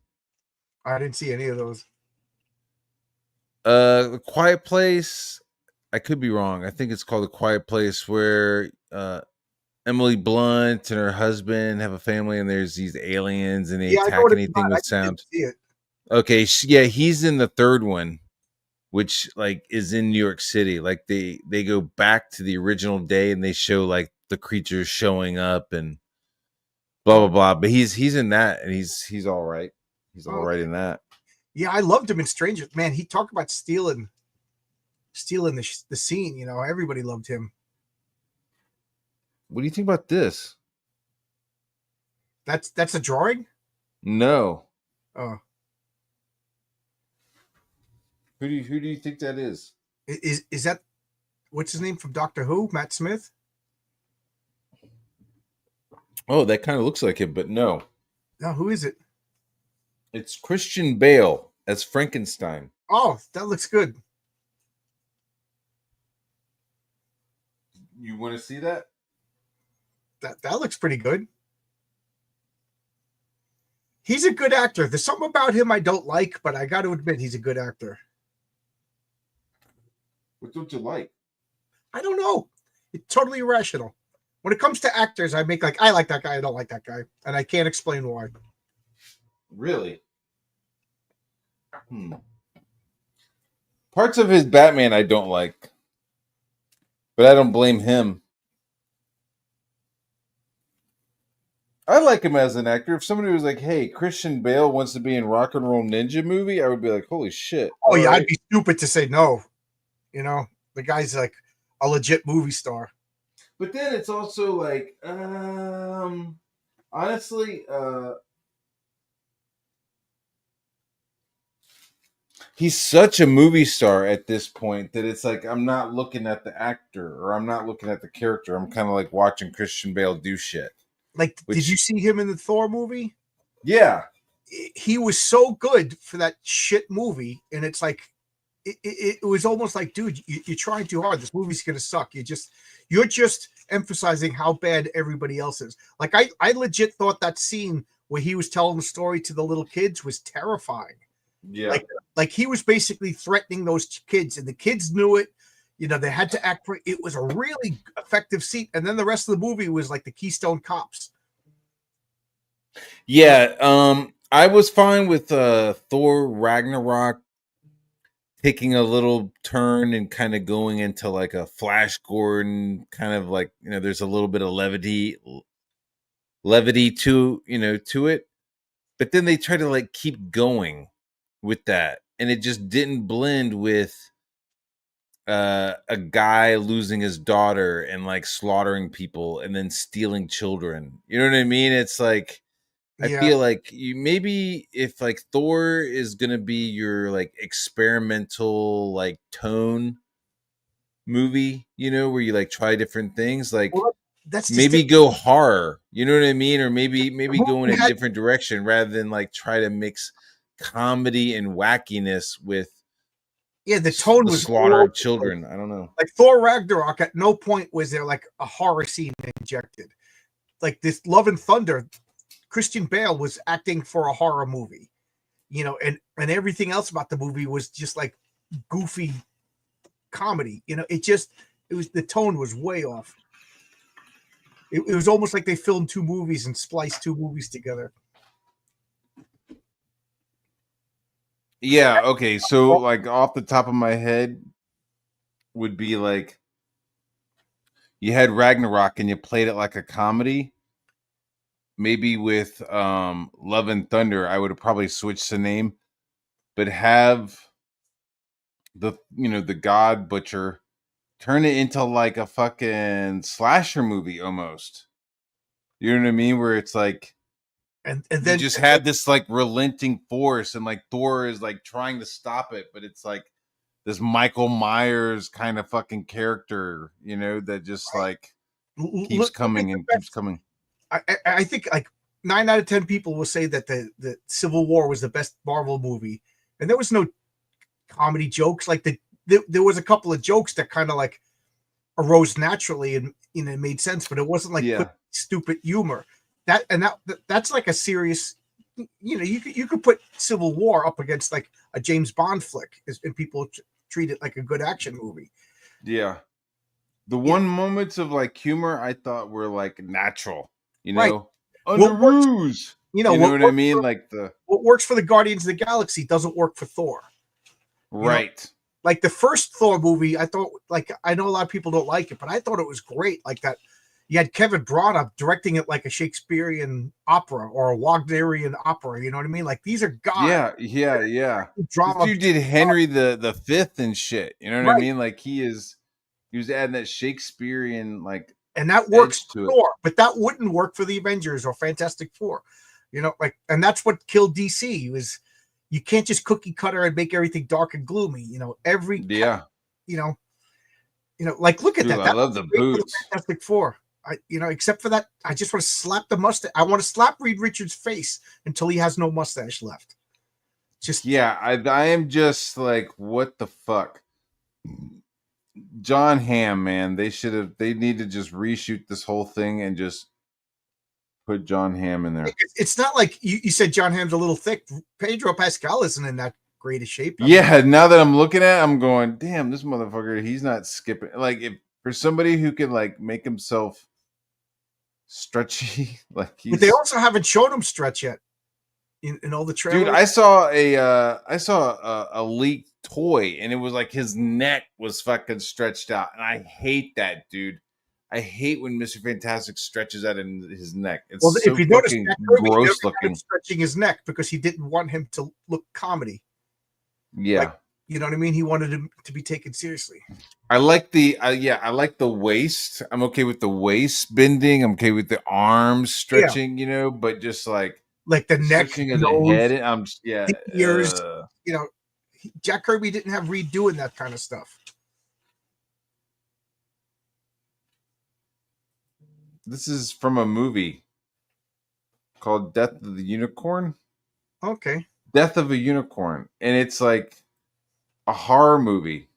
I didn't see any of those. Quiet Place, I could be wrong. I think it's called The Quiet Place, where Emily Blunt and her husband have a family, and there's these aliens, and they attack anything with sound. See it. Okay, yeah, he's in the third one, which like is in New York City. Like they go back to the original day, and they show like the creatures showing up and blah blah blah. But he's in that, and he's all right. He's all right in that. Yeah, I loved him in Stranger. Man, he talked about stealing the scene. Everybody loved him. What do you think about this? That's a drawing? No. Oh. Who do you think that is? Is that what's his name from Doctor Who? Matt Smith? Oh, that kind of looks like him, but no. No, who is it? It's Christian Bale as Frankenstein. Oh, that looks good. You want to see that? That looks pretty good. He's a good actor. There's something about him I don't like, but I got to admit he's a good actor. What don't you like? I don't know. It's totally irrational. When it comes to actors, I make like I like that guy, I don't like that guy, and I can't explain why. Really? Parts of his Batman I don't like, but I don't blame him. I like him as an actor. If somebody was like, "Hey, Christian Bale wants to be in Rock and Roll Ninja movie," I would be like, "Holy shit!" Oh yeah, right. I'd be stupid to say no. The guy's like a legit movie star. But then it's also like, honestly, he's such a movie star at this point that it's like I'm not looking at the actor or I'm not looking at the character. I'm kind of like watching Christian Bale do shit. Like, did you see him in the Thor movie? Yeah. He was so good for that shit movie. And it's like, it was almost like, dude, you're trying too hard. This movie's going to suck. You're just emphasizing how bad everybody else is. Like, I legit thought that scene where he was telling the story to the little kids was terrifying. Yeah. Like he was basically threatening those kids, and the kids knew it. They had to act for it. It was a really effective scene. And then the rest of the movie was like the Keystone Cops. Yeah. I was fine with Thor Ragnarok taking a little turn and kind of going into like a Flash Gordon kind of like, there's a little bit of levity to, to it. But then they try to like keep going with that, and it just didn't blend with a guy losing his daughter and like slaughtering people and then stealing children. You know what I mean? It's like, I Yeah. feel like you maybe if like Thor is gonna be your like experimental like tone movie, where you like try different things, like Well, that's just maybe it. go horror, you know what I mean? Or maybe The go in movie a had, different direction rather than like try to mix comedy and wackiness with the tone the was all slaughter over of the place. children. I don't know. Like Thor Ragnarok, at no point was there like a horror scene injected. Like this Love and Thunder, Christian Bale was acting for a horror movie, and everything else about the movie was just like goofy comedy. It was, the tone was way off. It was almost like they filmed two movies and spliced two movies together. Yeah, okay. So like off the top of my head would be like you had Ragnarok and you played it like a comedy. Maybe with Love and Thunder, I would have probably switched the name, but have the God Butcher turn it into like a fucking slasher movie almost. You know what I mean? Where it's like And you then just had this like relenting force, and like Thor is like trying to stop it, but it's like this Michael Myers kind of fucking character, that just like keeps look at coming the and keeps best. coming. I think like 9 out of 10 people will say that the Civil War was the best Marvel movie, and there was no comedy jokes. Like there was a couple of jokes that kind of like arose naturally and made sense, but it wasn't like Yeah. stupid humor. That's like a serious. You could put Civil War up against like a James Bond flick, and people treat it like a good action movie. Yeah. The one moments of like humor I thought were like natural, Right. under What works, ruse. you You know, know what what I works mean? for, Like the what works for the Guardians of the Galaxy doesn't work for Thor. right. Like the first Thor movie, I thought, like, I know a lot of people don't like it, but I thought it was great. Like that, you had Kevin Branagh directing it like a Shakespearean opera or a Wagnerian opera. You know what I mean? Like these are guys. Yeah. This Drama, dude did Henry the Fifth and shit. You know what I right? mean? Like he was adding that Shakespearean like And that works edge for to it. Thor, but that wouldn't work for the Avengers or Fantastic Four. And that's what killed DC was you can't just cookie cutter and make everything dark and gloomy. Yeah. Like look at Dude, that. I That love was the great for the boots. Fantastic Four. Except for that, I just want to slap the mustache. I want to slap Reed Richards' face until he has no mustache left. Just Yeah, I am just like, what the fuck? John Hamm, man. They need to just reshoot this whole thing and just put John Hamm in there. it's not like you said John Hamm's a little thick. Pedro Pascal isn't in that great a shape. Yeah, now that I'm looking at it, I'm going, damn, this motherfucker, he's not skipping. Like, if for somebody who can like make himself stretchy, like But they he's also haven't shown him stretch yet in all the trailers. dude. I saw a leaked toy, and it was like his neck was fucking stretched out, and I hate that, dude. I hate when Mr. Fantastic stretches out in his neck. It's Well, so if you notice, fucking Jack Kirby never gross had him looking. stretching his neck because he didn't want him to look comedy. Yeah. Like, you know what I mean? He wanted him to be taken seriously. I like I like the waist. I'm okay with the waist bending. I'm okay with the arms stretching, but just like the neck, stretching of the nose, head. the ears. Jack Kirby didn't have Reed doing that kind of stuff. This is from a movie called Death of the Unicorn. Okay. Death of a Unicorn. And it's like a horror movie.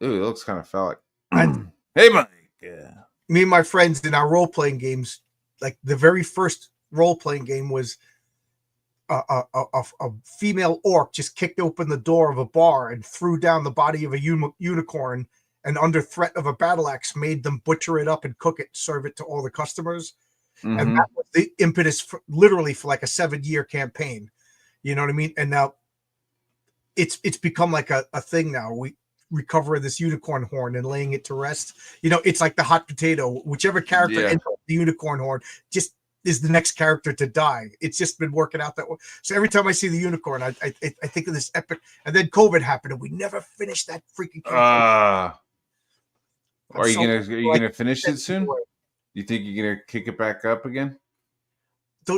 Ooh, it looks kind of phallic. Hey, Mike. Yeah. Me and my friends in our role-playing games, like the very first role-playing game was a female orc just kicked open the door of a bar and threw down the body of a unicorn, and under threat of a battle axe made them butcher it up and cook it, serve it to all the customers. Mm-hmm. And that was the impetus literally for like a 7-year campaign. You know what I mean? And now it's become like a thing now. We recover this unicorn horn and laying it to rest. It's like the hot potato. Whichever character Yeah. ends up with the unicorn horn just is the next character to die. It's just been working out that way. So every time I see the unicorn, I think of this epic. And then COVID happened, and we never finished that freaking campaign. Are you gonna finish it soon? You think you're gonna kick it back up again?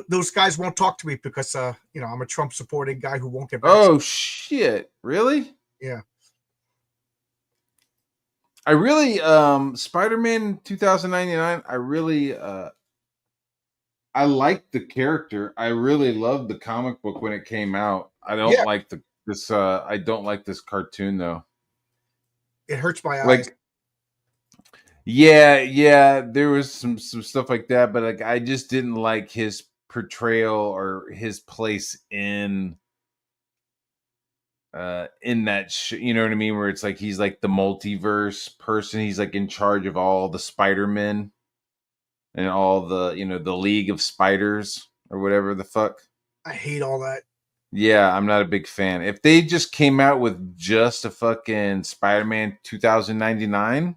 Those guys won't talk to me because I'm a Trump supporting guy who won't get back. Oh shit! Really? Yeah. I really Spider-Man 2099. I really I liked the character. I really loved the comic book when it came out. I don't like this. I don't like this cartoon though. It hurts my eyes. Like, yeah, there was some stuff like that, but like I just didn't like his portrayal or his place in that you know what I mean, where it's like he's like the multiverse person. He's like in charge of all the Spider-Men and all the the League of Spiders or whatever the fuck. I hate all that. Yeah, I'm not a big fan. If they just came out with just a fucking Spider-Man 2099,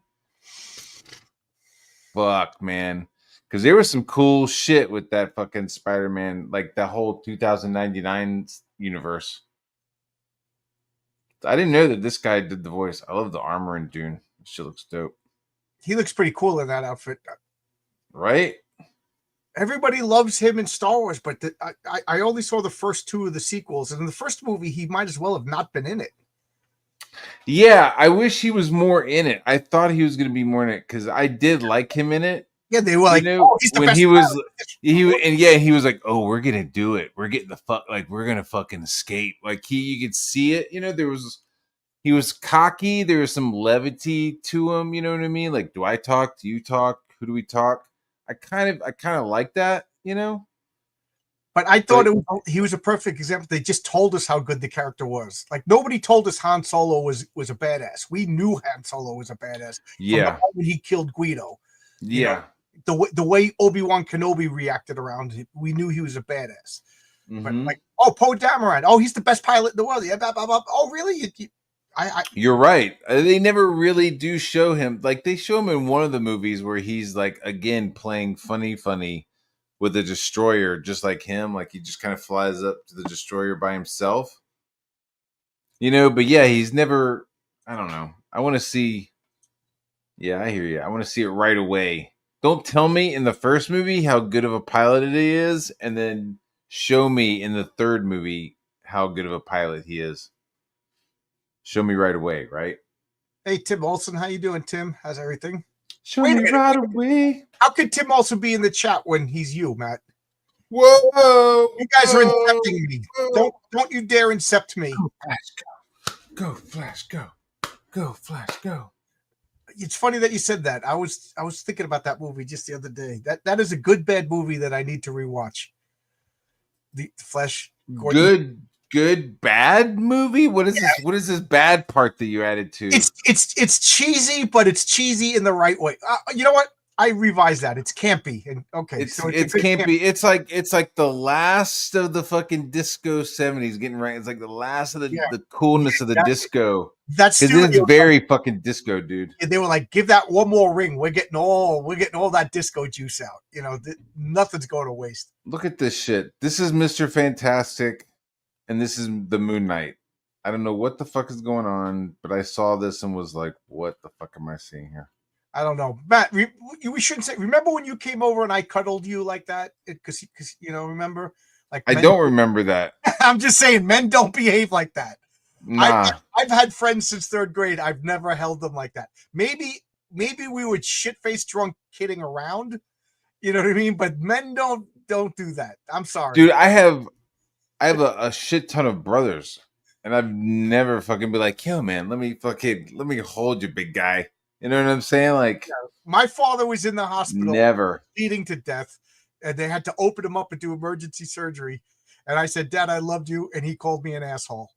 fuck, man. Because there was some cool shit with that fucking Spider-Man, like the whole 2099 universe. I didn't know that this guy did the voice. I love the armor in Dune. This shit looks dope. He looks pretty cool in that outfit. Right? Everybody loves him in Star Wars, but I only saw the first two of the sequels. And in the first movie, he might as well have not been in it. Yeah, I wish he was more in it. I thought he was going to be more in it because I did like him in it. Yeah, they were like, he's the when best he was, he was like, oh, we're gonna do it. We're getting the fuck, like we're gonna fucking escape. Like you could see it. He was cocky. There was some levity to him. You know what I mean? Like, do I talk? Do you talk? Who do we talk? I kind of like that. But I thought he was a perfect example. They just told us how good the character was. Like nobody told us Han Solo was a badass. We knew Han Solo was a badass. Yeah, from the moment he killed Guido. Yeah. The way Obi-Wan Kenobi reacted around it, we knew he was a badass. Mm-hmm. But like, Poe Dameron, he's the best pilot in the world. Yeah, blah, blah, blah. Oh, really? You're right. They never really do show him. Like they show him in one of the movies where he's like again playing funny with a destroyer, just like him. Like he just kind of flies up to the destroyer by himself. But yeah, he's never. I don't know. I want to see. Yeah, I hear you. I want to see it right away. Don't tell me in the first movie how good of a pilot it is, and then show me in the third movie how good of a pilot he is. Show me right away, right? Hey, Tim Olson, how you doing, Tim? How's everything? Show me right away. How could Tim also be in the chat when he's you, Matt? Whoa! You guys are incepting me. Don't you dare incept me. Go, Flash, go. Go, Flash, go. Go, Flash, go. It's funny that you said that. I was thinking about that movie just the other day. That is a good bad movie that I need to rewatch. The Flash. Gordon. Good bad movie. What is this? What is this bad part that you added to? It's cheesy, but it's cheesy in the right way. You know what? I revised that. It's campy. And okay, it's campy. It's like the last of the fucking disco 70s getting right. It's like the last of the coolness of the disco. That's because it's very fucking disco, dude. They were like, give that one more ring. We're getting all that disco juice out. Nothing's going to waste. Look at this shit. This is Mr. Fantastic, and this is the Moon Knight. I don't know what the fuck is going on, but I saw this and was like, what the fuck am I seeing here? I don't know, Matt. We shouldn't say. Remember when you came over and I cuddled you like that? Because remember, like I don't remember that. I'm just saying, men don't behave like that. Nah. I've had friends since third grade. I've never held them like that. Maybe we would shit-faced drunk kidding around. You know what I mean? But men don't do that. I'm sorry, dude. I have a shit ton of brothers, and I've never fucking been like, yo, man, let me hold you, big guy. You know what I'm saying? Like, my father was in the hospital, never bleeding to death, and they had to open him up and do emergency surgery. And I said, Dad, I loved you, and he called me an asshole.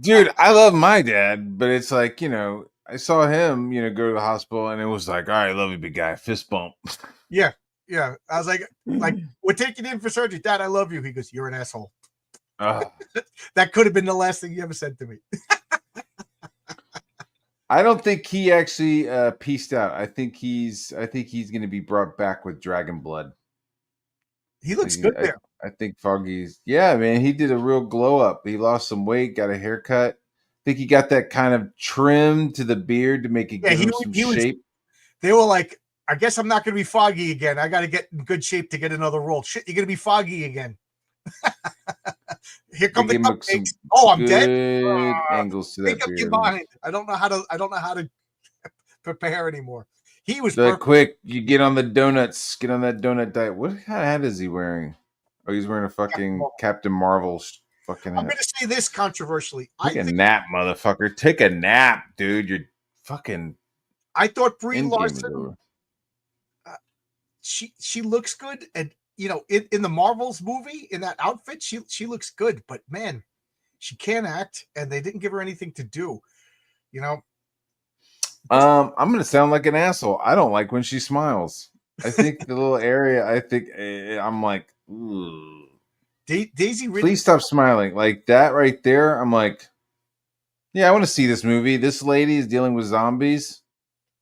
Dude, I love my dad, but it's like, I saw him, go to the hospital, and it was like, all right, love you, big guy, fist bump. Yeah. I was like, we're taking you in for surgery. Dad, I love you. He goes, you're an asshole. That could have been the last thing you ever said to me. I don't think he actually pieced out. I think he's going to be brought back with Dragon Blood. He looks good there. I think Foggy's, yeah, man. He did a real glow up. He lost some weight, got a haircut. I think he got that kind of trim to the beard to make it give him some shape. They were like, I guess I'm not going to be Foggy again. I got to get in good shape to get another role. Shit, you're going to be Foggy again. Here come the cupcakes. Oh, I'm dead. Angles to that beard. Your mind. I don't know how to prepare anymore. He was quick. You get on the donuts. Get on that donut diet. What kind of hat is he wearing? Oh, he's wearing a fucking Captain Marvel fucking hat. I'm going to say this controversially. Take a nap, motherfucker. Take a nap, dude. You're fucking. I thought Brie Larson. She looks good, and you know, in the Marvels movie, in that outfit, she looks good. But man, she can't act, and they didn't give her anything to do. You know. I'm gonna sound like an asshole. I don't like when she smiles. I think the little area. I think I'm like, ooh. Daisy Ridley. Please stop smiling like that right there. I'm like, yeah, I want to see this movie. This lady is dealing with zombies.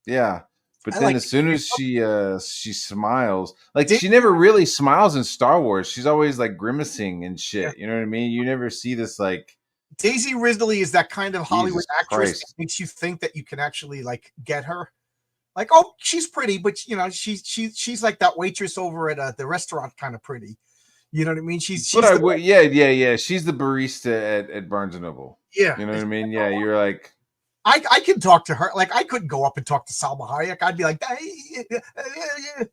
Yeah, but then as soon as she smiles, like she never really smiles in Star Wars. She's always like grimacing and shit. Yeah. You know what I mean? You never see this like. Daisy Ridley is that kind of Hollywood actress that makes you think that you can actually like get her. Like, oh, she's pretty, but you know, she's like that waitress over at the restaurant, kind of pretty. You know what I mean? She's She's the barista at Barnes and Noble. Yeah, you know what I mean. Yeah, you're like, I can talk to her. Like, I couldn't go up and talk to Salma Hayek. I'd be like,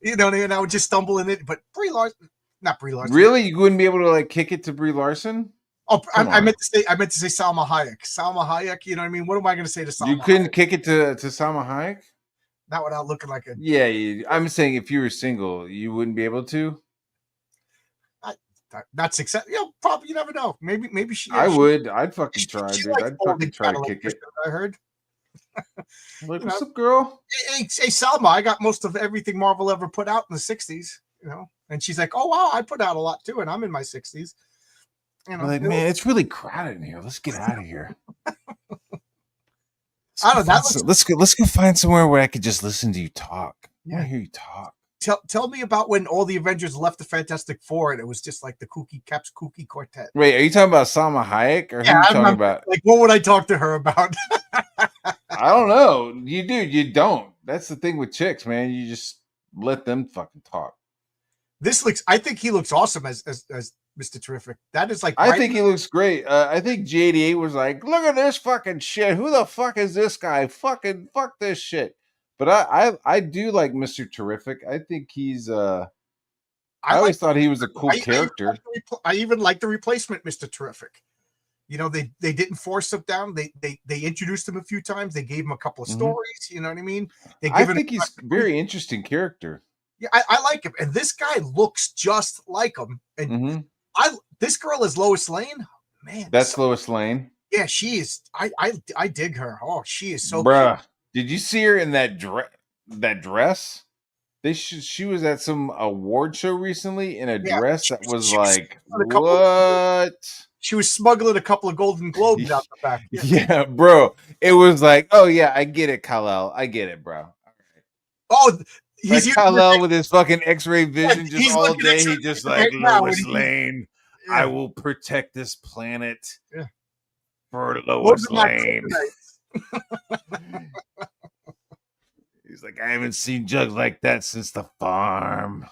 you know, and I would just stumble in it. But Brie Larson, not Brie Larson. Really, you wouldn't be able to like kick it to Brie Larson? Oh, I meant to say Salma Hayek. Salma Hayek. You know what I mean? What am I going to say to Salma? You couldn't kick it to Salma Hayek. Not without looking like a. Yeah, I'm saying if you were single, you wouldn't be able to. Not success. You know, probably. You never know. Maybe she. I would. I'd fucking try, dude. I'd fucking try to kick it. I heard. Like, what's up, girl? Hey, Salma, I got most of everything Marvel ever put out in the '60s. You know, and she's like, "Oh wow, I put out a lot too, and I'm in my '60s." You know, like, man, it's really crowded in here. Let's get out of here. Let's go find somewhere where I could just listen to you talk. Yeah, I hear you talk. Tell me about when all the Avengers left the Fantastic Four and it was just like the Kooky Quartet. Wait, are you talking about Salma Hayek or who are you talking about? Like, what would I talk to her about? I don't know. You don't. That's the thing with chicks, man. You just let them fucking talk. I think he looks awesome as Mr. Terrific. That is like. I think he looks great. I think G88 was like, look at this fucking shit. Who the fuck is this guy? Fucking fuck this shit. But I do like Mr. Terrific. I think he's I always thought he was a cool character. I even like the replacement, Mr. Terrific. You know, they didn't force him down. They introduced him a few times. They gave him a couple of stories. You know what I mean? I think he's a very interesting character. Yeah, I like him. And this guy looks just like him. And this girl is Lois Lane. Man, that's Lois Lane. Yeah, she is. I dig her. Oh, she is so. Bruh, cute. Did you see her in that dress? She was at some award show recently in a dress that was like, what? She was smuggling a couple of Golden Globes out the back. Yeah, bro. It was like, oh yeah, I get it, Kal-El. I get it, bro. All right. Oh, he's like Kal-El with his fucking X-ray vision just all day. He just like, Lois Lane. Yeah. I will protect this planet for Lois Lane. He's like, I haven't seen jugs like that since the farm.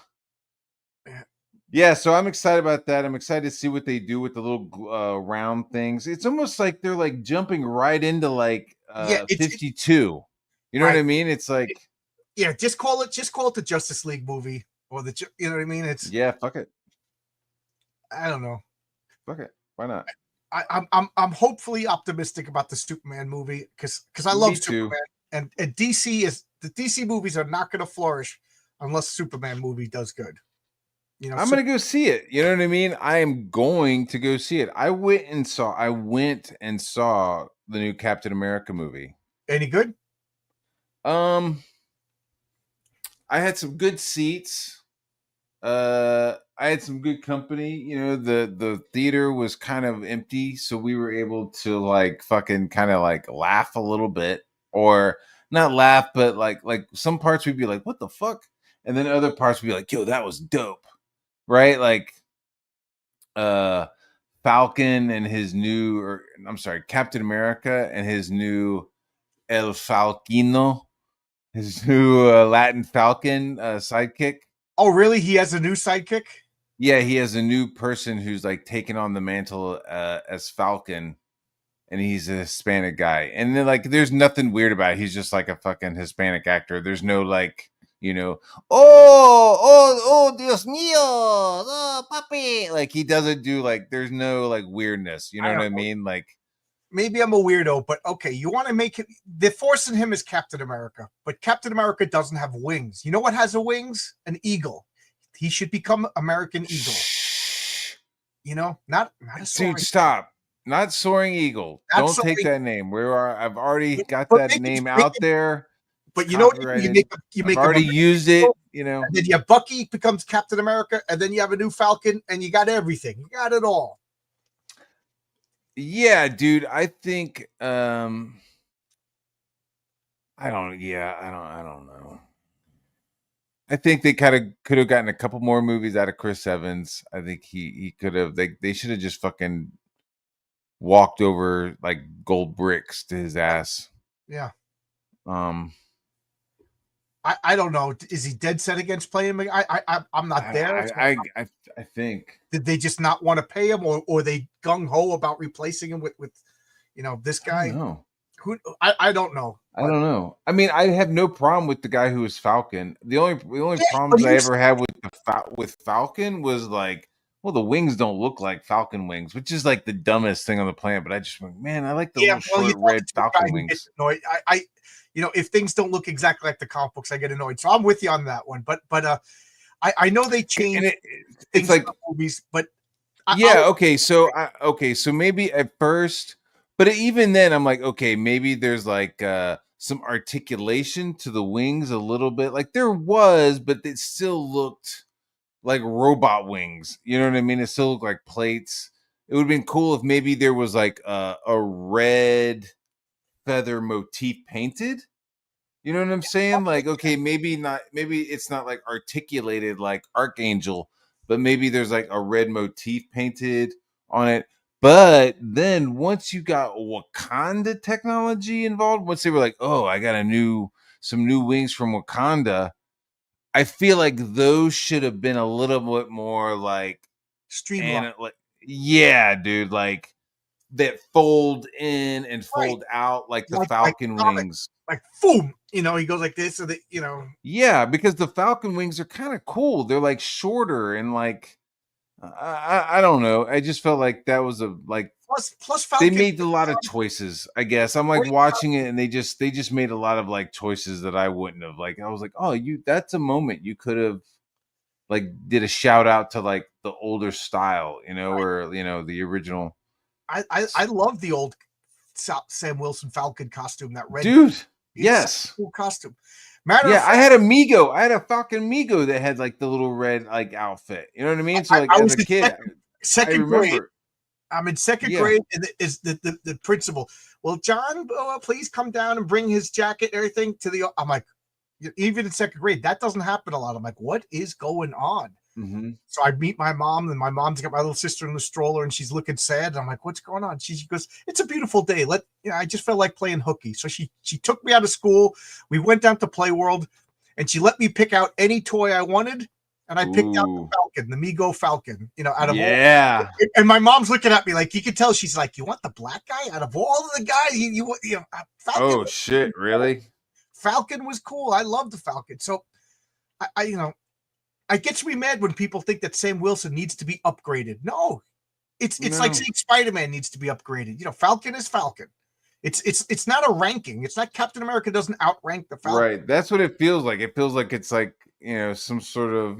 Yeah, so I'm excited about that. I'm excited to see what they do with the little round things. It's almost like they're like jumping right into like 52. You know what I mean? It's like, yeah, just call it the Justice League movie or you know what I mean? It's fuck it. I don't know. Fuck it. Why not? I'm hopefully optimistic about the Superman movie because I love Superman and the DC movies are not going to flourish unless Superman movie does good. You know, I'm going to go see it. You know what I mean? I am going to go see it. I went and saw the new Captain America movie. Any good? I had some good seats. I had some good company. You know, the theater was kind of empty, so we were able to like fucking kind of like laugh a little bit, or not laugh, but like some parts we'd be like, "What the fuck," and then other parts would be like, "Yo, that was dope," right? Like, uh, Falcon and his new, or I'm sorry, Captain America and his new El Falcino, his new Latin Falcon sidekick. Oh, really? He has a new sidekick? Yeah, he has a new person who's like taken on the mantle as Falcon, and he's a Hispanic guy. And then like, there's nothing weird about it. He's just like a fucking Hispanic actor. There's no like, oh, Dios mío, oh, papi. Like he doesn't do like, there's no like weirdness. You know I what don't I know. mean? Like, Maybe I'm a weirdo, but okay, you want to make it. They're forcing him as Captain America, but Captain America doesn't have wings. You know what has a wings? An eagle. He should become American Eagle. Not a soaring. dude, stop. Not Soaring Eagle. Not Don't take soaring. that name. I've already got But that make it- name make out it- there. But you know what? You Copyrighted. make I've him already American used it. Eagle, You know. and then you have Bucky becomes Captain America, and then you have a new Falcon, and you got everything. You got it all. Yeah, dude. I think. I don't know. I think they kind of could have gotten a couple more movies out of Chris Evans. I think he could have. They should have just fucking walked over like gold bricks to his ass. Yeah. Um, I don't know. Is he dead set against playing him? I'm not there. I think. Did they just not want to pay him, or they gung ho about replacing him with this guy? No. I don't know. I don't know. I mean, I have no problem with the guy who was Falcon. The only problems but I he's- ever had with Falcon was like, well, the wings don't look like Falcon wings, which is like the dumbest thing on the planet. But I just went, man, I like the little short red it's the guy Falcon who wings. gets annoyed. If things don't look exactly like the comic books, I get annoyed. So I'm with you on that one. But I know they changed It's things like in the movies, but okay, so maybe at first, but even then, I'm like, okay, maybe there's like some articulation to the wings a little bit. Like there was, but it still looked like robot wings. You know what I mean? It still looked like plates. It would have been cool if maybe there was like a red feather motif painted. You know what I'm saying? Like, okay, maybe it's not like articulated like Archangel, but maybe there's like a red motif painted on it. But then once you got Wakanda technology involved, once they were like, oh, I got some new wings from Wakanda, I feel like those should have been a little bit more like streamlined. Yeah, dude, like that fold in and fold out like the Falcon wings. Like boom, he goes like this, or Yeah, because the Falcon wings are kind of cool. They're like shorter and like I don't know. I just felt like that was plus Falcon. They made a lot of choices. I guess I'm like watching it, and they just made a lot of like choices that I wouldn't have. Like I was like, oh, that's a moment you could have like did a shout out to like the older style, or the original. I love the old Sam Wilson Falcon costume. That red dude. Yes, cool costume. I had a Mego. I had a Falcon Mego that had like the little red like outfit. You know what I mean? So like as a kid, second grade. I'm in second grade, and is the principal. Well, John, please come down and bring his jacket and everything to the. I'm like, even in second grade, that doesn't happen a lot. I'm like, what is going on? Mm-hmm. So I meet my mom, and my mom's got my little sister in the stroller, and she's looking sad. And I'm like, what's going on? She goes, it's a beautiful day. I just felt like playing hooky. So she took me out of school. We went down to Play World, and she let me pick out any toy I wanted. And I picked out the Falcon, the Mego Falcon, out of all. And my mom's looking at me like, you can tell she's like, you want the black guy out of all of the guys? Falcon. Oh shit, really? Falcon was cool. I love the Falcon. So I get to be mad when people think that Sam Wilson needs to be upgraded. No, it's like saying Spider-Man needs to be upgraded. Falcon is Falcon. It's not a ranking. It's not Captain America doesn't outrank the Falcon. Right. That's what it feels like. It feels like it's like, some sort of,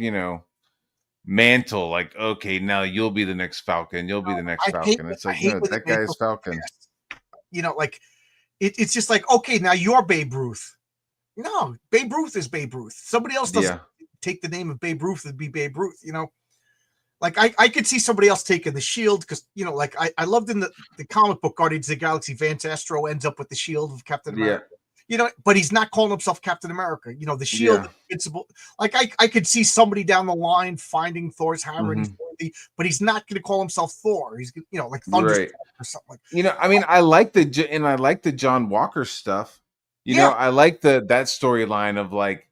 mantle. Like, okay, now you'll be the next Falcon. You'll be the next Falcon. It's like, no, that guy is Falcon. Like it's just like, okay, now you're Babe Ruth. No, Babe Ruth is Babe Ruth. Somebody else doesn't take the name of Babe Ruth and be Babe Ruth. Like I could see somebody else taking the shield because like I loved in the comic book Guardians of the Galaxy, Vance Astro ends up with the shield of Captain Yeah, America. But he's not calling himself Captain America. The shield, yeah. invincible. Like I could see somebody down the line finding Thor's hammer, and Hmm. but he's not going to call himself Thor. He's like Thunderstruck Right. or something like. I mean, I like the John Walker stuff. Yeah, I like that storyline of like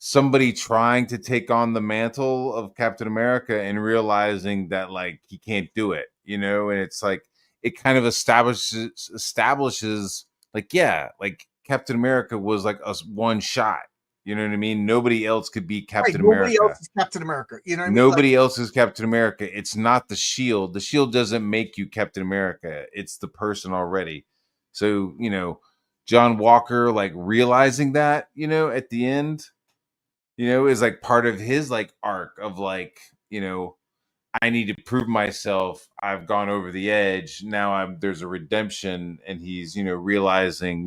somebody trying to take on the mantle of Captain America and realizing that like he can't do it, and it's like it kind of establishes like, yeah, like Captain America was like a one shot. You know what I mean? Nobody else could be right. Captain Nobody America. else is Captain America. You know what I mean? Like, Nobody else is Captain America. It's not the shield. The shield doesn't make you Captain America. It's the person already. So, John Walker like realizing that, at the end, is like part of his like arc of like, I need to prove myself. I've gone over the edge. Now there's a redemption, and he's, realizing,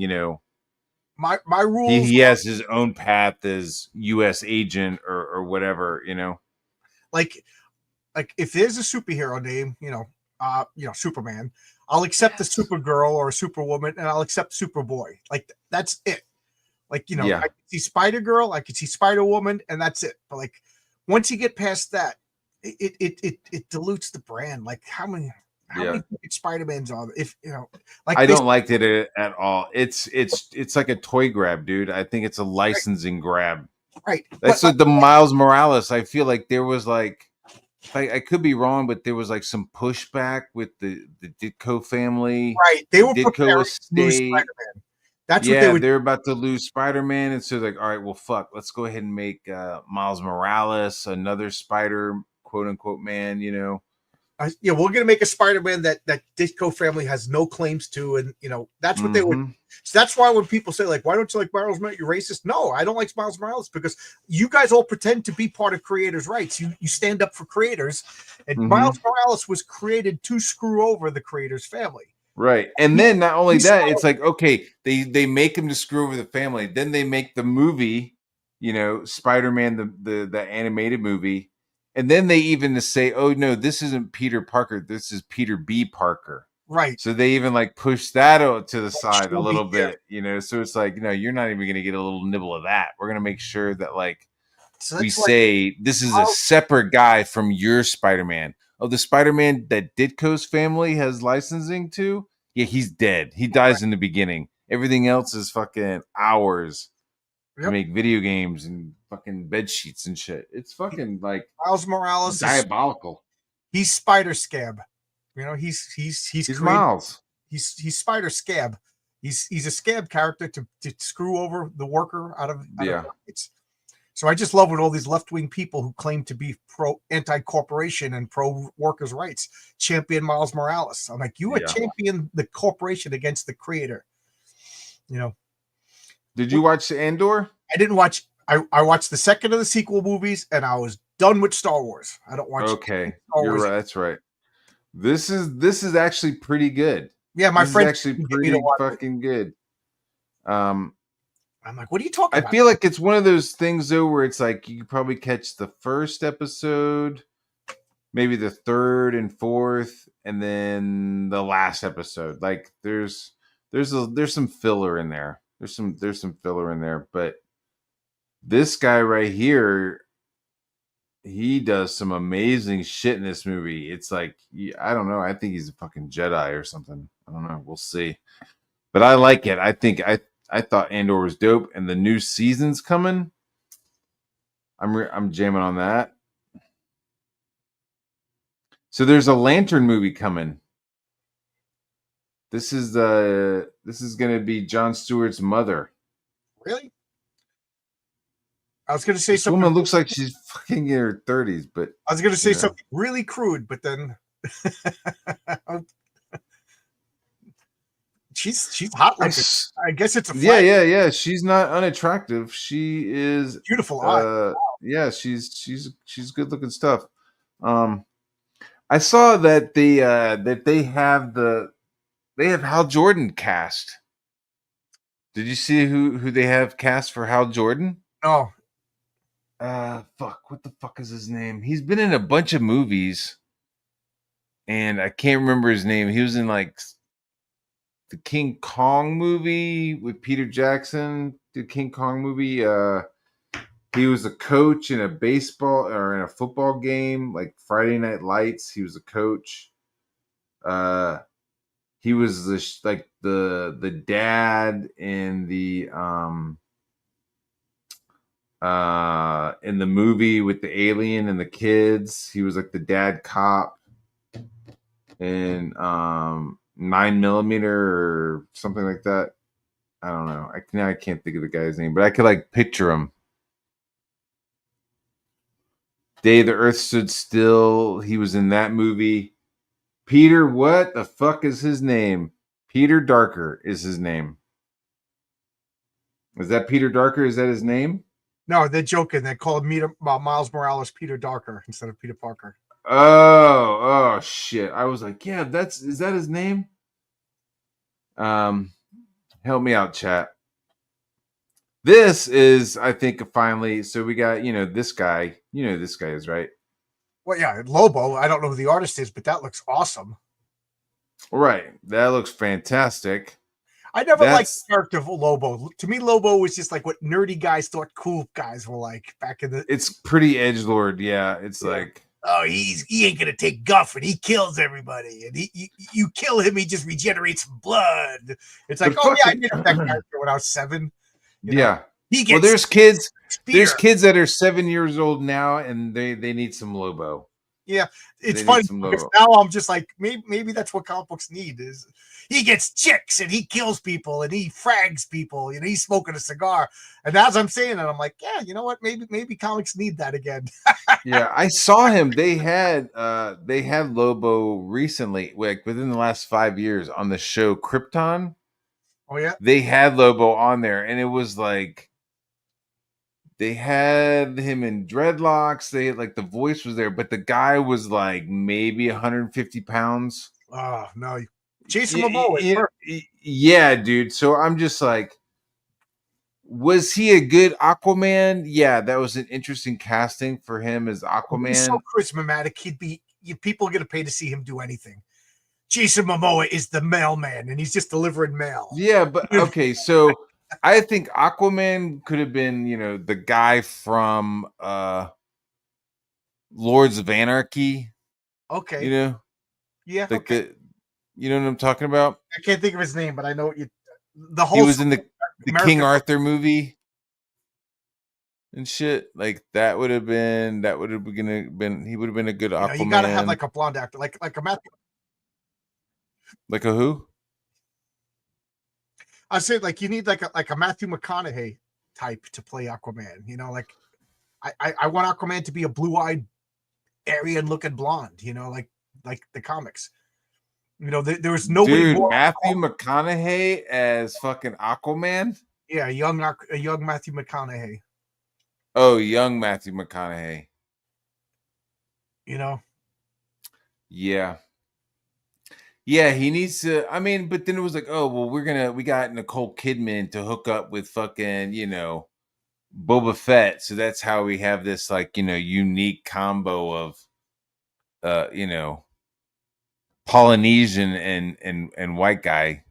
my he rules he has his own path as US agent or whatever. like if there's a superhero name, Superman, I'll accept a Supergirl or a Superwoman, and I'll accept Superboy. Like that's it. Like Yeah. I could see Spider Girl, I could see Spider Woman, and that's it. But like once you get past that, it dilutes the brand. Like how many Yeah. Spider-Mans are there? If like I this, don't like it at all. It's like a toy grab, dude. I think it's a licensing grab. right? That's like the Miles Morales. I feel like there was like I could be wrong, but there was like some pushback with the Ditko family, right, they the were Ditko preparing to lose estate. Spider-Man. That's what they Yeah, would. they're about to lose Spider-Man, and so like, all right, well, fuck, let's go ahead and make Miles Morales another Spider, quote unquote, man. Yeah, we're gonna make a Spider-Man that Ditko family has no claims to, and that's what they would. Mm-hmm. So that's why when people say like, "Why don't you like Miles Morales? You're racist." No, I don't like Miles Morales because you guys all pretend to be part of creators' rights. You stand up for creators, and Mm-hmm. Miles Morales was created to screw over the creators' family. Right. And then not only that, it's like, okay, they make him to screw over the family. Then they make the movie, Spider-Man, the animated movie. And then they even say, oh no, this isn't Peter Parker, this is Peter B. Parker. Right. So they even like push that out to the side a little Yeah. bit, so it's like, you're not even gonna get a little nibble of that. We're gonna make sure that like we say this is a separate guy from your Spider-Man. Oh, the Spider-Man that Ditko's family has licensing to? Yeah, he's dead. He dies in the beginning. Everything else is fucking ours to make video games and fucking bed sheets and shit. It's fucking like Miles Morales diabolical. He's Spider Scab. He's created, Miles. He's Spider Scab. He's a scab character to screw over the worker out of it's. So I just love when all these left-wing people who claim to be anti-corporation and pro-workers' rights champion Miles Morales. I'm like, you are champion the corporation against the creator. Did you watch Andor? I didn't watch. I watched the second of the sequel movies, and I was done with Star Wars. I don't watch. Okay, you're right. That's right. This is actually pretty good. Yeah, my friend actually pretty fucking good. I'm like, what are you talking about? I feel like it's one of those things though where it's like you could probably catch the first episode, maybe the third and fourth, and then the last episode. Like there's some filler in there. There's some filler in there, but this guy right here, he does some amazing shit in this movie. It's like, I don't know. I think he's a fucking Jedi or something. I don't know. We'll see. But I like it. I thought Andor was dope, and the new season's coming. I'm jamming on that. So there's a Lantern movie coming. This is going to be Jon Stewart's mother. Really? I was going to say this something. Woman looks like she's fucking in her 30s, but I was going to say something really crude, but then she's hot looking. I guess it's a flag. Yeah. She's not unattractive. She is beautiful. Wow. Yeah, she's good looking stuff. I saw that they have Hal Jordan cast. Did you see who they have cast for Hal Jordan? No. fuck, what the fuck is his name? He's been in a bunch of movies, and I can't remember his name. He was in like the King Kong movie with Peter Jackson. The King Kong movie. He was a coach in a baseball or in a football game, like Friday Night Lights. He was a coach. He was the dad in the movie with the alien and the kids. He was like the dad cop in 9mm or something like that. I don't know. I can't think of the guy's name, but I could like picture him. Day the Earth Stood Still. He was in that movie. Peter, what the fuck is his name? Peter Darker is his name. Is that Peter Darker? Is that his name? No, they're joking. They call Miles Morales Peter Darker instead of Peter Parker. Oh shit. I was like, yeah, is that his name? Help me out, chat. This is, I think, finally. So we got, this guy. You know who this guy is, right? Well, yeah, Lobo. I don't know who the artist is, but that looks awesome. Right. That looks fantastic. I never liked the character of Lobo. To me, Lobo was just like what nerdy guys thought cool guys were like back in the. It's pretty edgelord, yeah. It's like, oh, he ain't gonna take guff and he kills everybody, and you kill him, he just regenerates blood. It's like, oh yeah, I did that character when I was 7. Yeah. He gets there's kids. There's kids that are 7 years old now, and they need some Lobo. Yeah, it's funny because now I'm just like, maybe that's what comic books need is he gets chicks and he kills people and he frags people and he's smoking a cigar. And as I'm saying that, I'm like, yeah, you know what? Maybe comics need that again. Yeah, I saw him. They had Lobo recently, like within the last 5 years on the show Krypton. Oh yeah, they had Lobo on there, and it was like. They had him in dreadlocks. They had like the voice was there, but the guy was like maybe 150 pounds. Oh no, Jason Momoa. Yeah, dude. So I'm just like, was he a good Aquaman? Yeah, that was an interesting casting for him as Aquaman. He's so charismatic. People get to pay to see him do anything. Jason Momoa is the mailman, and he's just delivering mail. Yeah, but okay, so. I think Aquaman could have been, the guy from Lords of Anarchy. Okay. Yeah. Like you know what I'm talking about? I can't think of his name, but I know he was in the King Arthur movie and shit. Like he would have been a good Aquaman. You gotta have like a blonde actor, like a Matthew. Like a who? I said, like, you need like a Matthew McConaughey type to play Aquaman. Like I want Aquaman to be a blue-eyed, Aryan-looking blonde. Like the comics. There's nobody more. Matthew McConaughey as fucking Aquaman. Yeah, a young Matthew McConaughey. Oh, young Matthew McConaughey. Yeah. Yeah, he needs to. I mean, but then it was like, oh well, we got Nicole Kidman to hook up with fucking, Boba Fett. So that's how we have this like, unique combo of, Polynesian and white guy.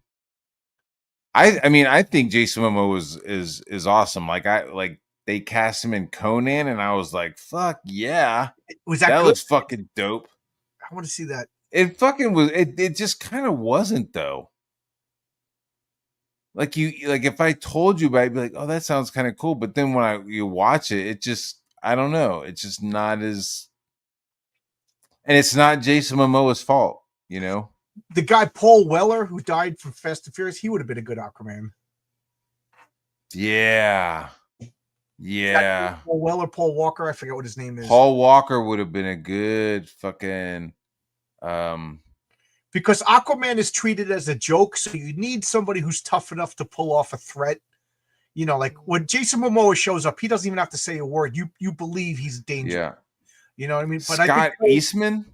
I mean, I think Jason Momoa is awesome. Like they cast him in Conan, and I was like, fuck yeah, that looks fucking dope. I want to see that. It fucking was. It just kind of wasn't though. Like if I told you about it, I'd be like, oh, that sounds kind of cool. But then when you watch it, it just, I don't know. It's just not as, and it's not Jason Momoa's fault, The guy Paul Weller who died from Fast and Furious, he would have been a good Aquaman. Yeah. Paul Weller, Paul Walker, I forget what his name is. Paul Walker would have been a good fucking. Because Aquaman is treated as a joke, so you need somebody who's tough enough to pull off a threat. Like when Jason Momoa shows up, he doesn't even have to say a word. You believe he's dangerous. Yeah. You know what I mean? But Scott Eastman?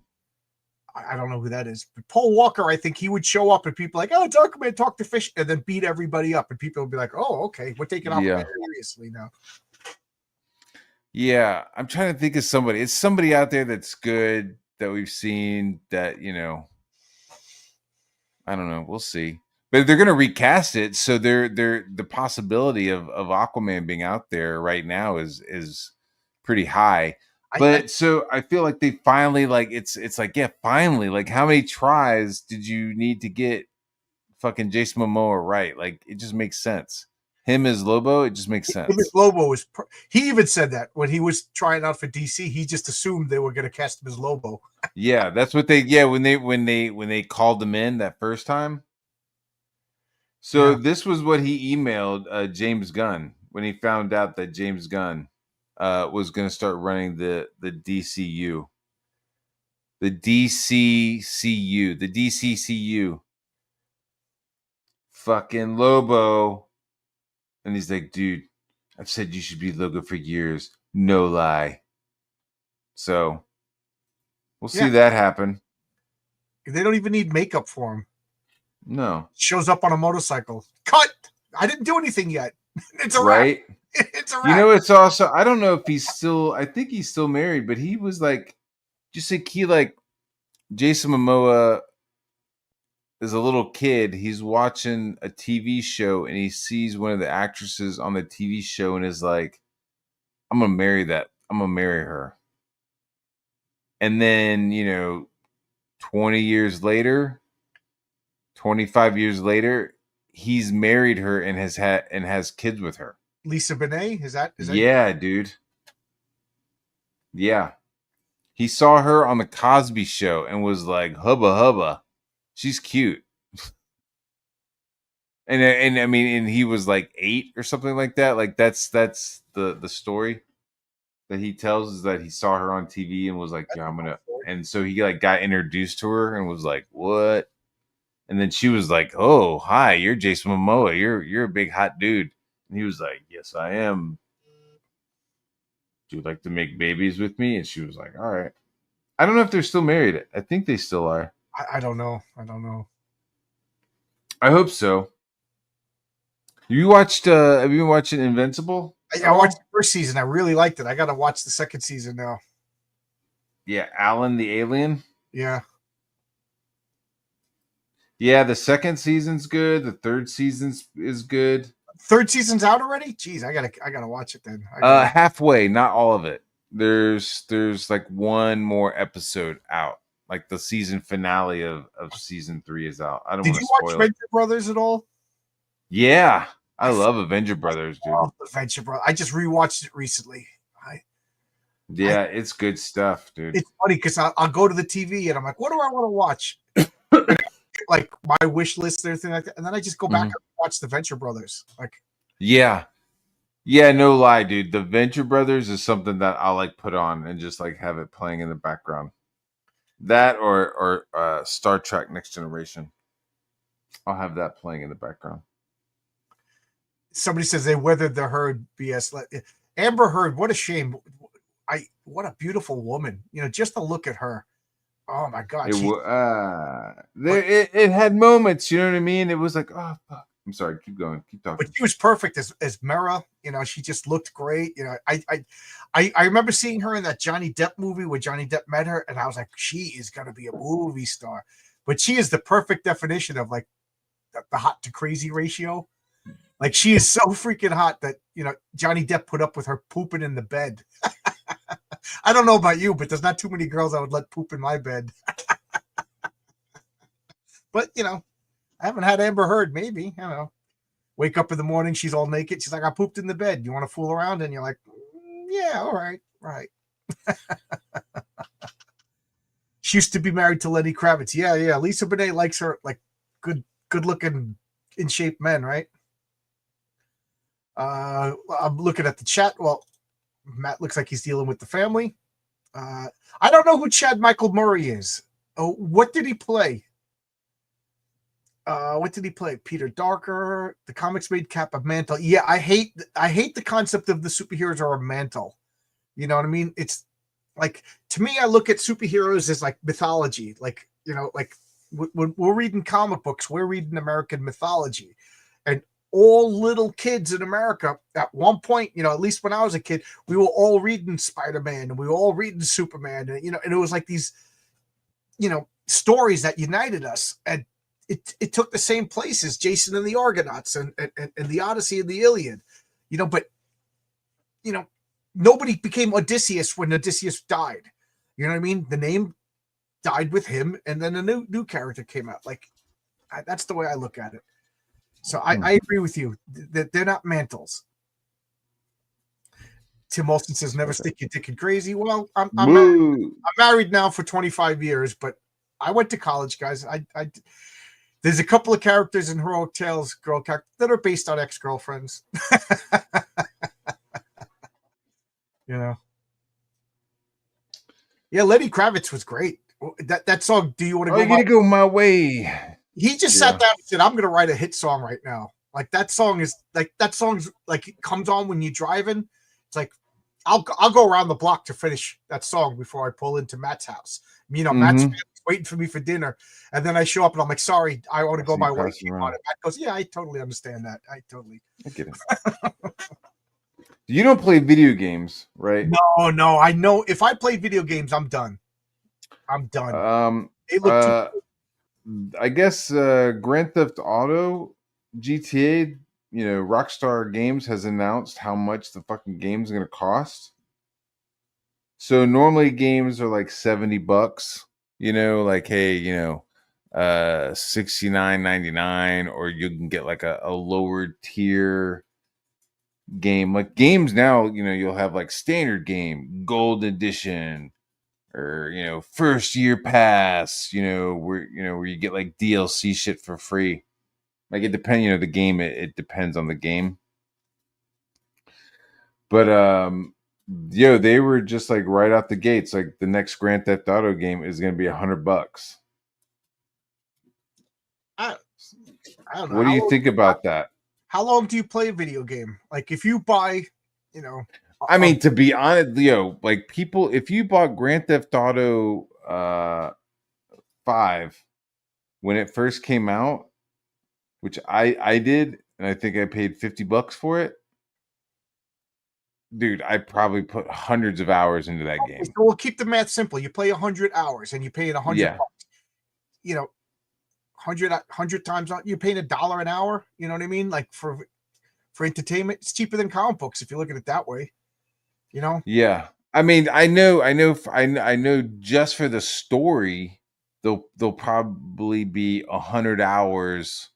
I don't know who that is. But Paul Walker, I think he would show up and people like, oh, it's Aquaman, talk to fish, and then beat everybody up. And people would be like, oh, okay, we're taking Aquaman seriously now. Yeah, I'm trying to think of somebody. It's somebody out there that's good that we've seen that, I don't know. We'll see. But they're gonna recast it, so they're the possibility of Aquaman being out there right now is pretty high. I But so I feel like they finally like it's like, yeah, finally. Like, how many tries did you need to get fucking Jason Momoa right? Like, it just makes sense. Him as Lobo, it just makes sense. Lobo was. He even said that when he was trying out for DC, he just assumed they were going to cast him as Lobo. Yeah, that's what they. Yeah, when they called him in that first time. So Yeah, this was what he emailed James Gunn when he found out that James Gunn was going to start running the DCU, the DCCU. Fucking Lobo, and he's like, dude, I've said you should be Logo for years, no lie. So we'll see yeah. that happen. They don't even need makeup for him. No, Shows up on a motorcycle. Cut. I didn't do anything yet. It's a wrap. right? It's a You wrap. know, it's also, I don't know if he's still. I think he's still married, but he was like, just like he like Jason Momoa is a little kid. He's watching a TV show and he sees one of the actresses on the TV show and is like, I'm gonna marry that. I'm gonna marry her. And then, 20 years later, 25 years later, he's married her and has kids with her. Lisa Bonet. Is that? Yeah, dude. Yeah. He saw her on the Cosby show and was like, hubba hubba. She's cute. And I mean, and he was like 8 or something like that. Like that's the story that he tells, is that he saw her on TV and was like, yeah, I'm gonna. And so he like got introduced to her and was like, what? And then she was like, oh, hi, you're Jason Momoa. You're a big hot dude. And he was like, yes, I am. Do you like to make babies with me? And she was like, all right. I don't know if they're still married. I think they still are. I don't know. I don't know. I hope so. You watched? Have you been watching Invincible? I watched the first season. I really liked it. I got to watch the second season now. Yeah, Alan the Alien. Yeah. Yeah, the second season's good. The third season is good. Third season's out already. Jeez, I gotta watch it then. Halfway, not all of it. There's like one more episode out. Like the season finale of season 3 is out. I don't Did want you to watch spoil it. Venture Brothers at all? Yeah, I love Avenger Brothers, dude. Oh, Venture Brothers. I just rewatched it recently. Yeah, it's good stuff, dude. It's funny because I'll go to the TV and I'm like, what do I want to watch? Like my wish list or anything like that, and then I just go back and watch the Venture Brothers. Like, yeah, no lie, dude. The Venture Brothers is something that I'll like put on and just like have it playing in the background. That or Star Trek Next Generation. I'll have that playing in the background. somebody says they weathered the herd BS. Amber Heard, what a shame. What a beautiful woman. Just to look at her. Oh my God. It had moments, you know what I mean? It was like, oh, fuck. I'm sorry. Keep going. Keep talking. But she was perfect as Mera. She just looked great. I remember seeing her in that Johnny Depp movie where Johnny Depp met her, and I was like, she is going to be a movie star. But she is the perfect definition of like the hot to crazy ratio. Like she is so freaking hot that Johnny Depp put up with her pooping in the bed. I don't know about you, but there's not too many girls I would let poop in my bed. But I haven't had Amber Heard. Maybe I don't know. Wake up in the morning, she's all naked. She's like, I pooped in the bed. You want to fool around? And you're like, yeah, all right. She used to be married to Lenny Kravitz. Yeah. Lisa Bonet likes her like good looking, in shape men, right? I'm looking at the chat. Well, Matt looks like he's dealing with the family. I don't know who Chad Michael Murray is. Oh, what did he play? Peter Darker. The comics made Cap a mantle. Yeah, I hate the concept of the superheroes are a mantle. You know what I mean? It's like, to me, I look at superheroes as like mythology. Like, like when we're reading comic books, we're reading American mythology. And all little kids in America at one point, at least when I was a kid, we were all reading Spider-Man and we were all reading Superman, and it was like these, stories that united us. And it took the same place as Jason and the Argonauts and the Odyssey and the Iliad, but, nobody became Odysseus when Odysseus died. You know what I mean? The name died with him, and then a new character came out. Like, that's the way I look at it. So I agree with you that they're not mantles. Tim Olson says, "Never stick your dick in crazy." Well, I'm married now for 25 years, but I went to college, guys. There's a couple of characters in Heroic Tales, girl characters, that are based on ex-girlfriends. Yeah, Lenny Kravitz was great. That song, "Do You Want to Go?" I'm gonna go my way. He just sat down and said, "I'm going to write a hit song right now." Like, that song's like, it comes on when you're driving. It's like, I'll go around the block to finish that song before I pull into Matt's house. Matt's waiting for me for dinner, and then I show up and I'm like, "Sorry, I want to go my way." Matt goes, "Yeah, I totally understand that. I get it." You don't play video games, right? No. I know if I play video games, I'm done. They look I guess Grand Theft Auto, GTA, Rockstar Games has announced how much the fucking game's going to cost. So normally games are like $70, like, hey, $69.99, or you can get like a lower tier game. Like games now, you'll have like standard game, gold edition, or first year pass, where you get like DLC shit for free. Like, it depends, the game, it depends on the game. But they were just like right out the gates, like the next Grand Theft Auto game is going to be $100. I don't know. What do you think about that? How long do you play a video game? Like, if you buy, I mean, to be honest, like, people, if you bought Grand Theft Auto 5 when it first came out, which I did, and I think I paid $50 for it, dude, I probably put hundreds of hours into that game. So we'll keep the math simple. You play 100 hours and you pay it $100. 100 times on, you're paying $1 an hour. You know what I mean? Like, for entertainment, it's cheaper than comic books if you look at it that way. Yeah. I mean, I know just for the story, they'll probably be 100 hours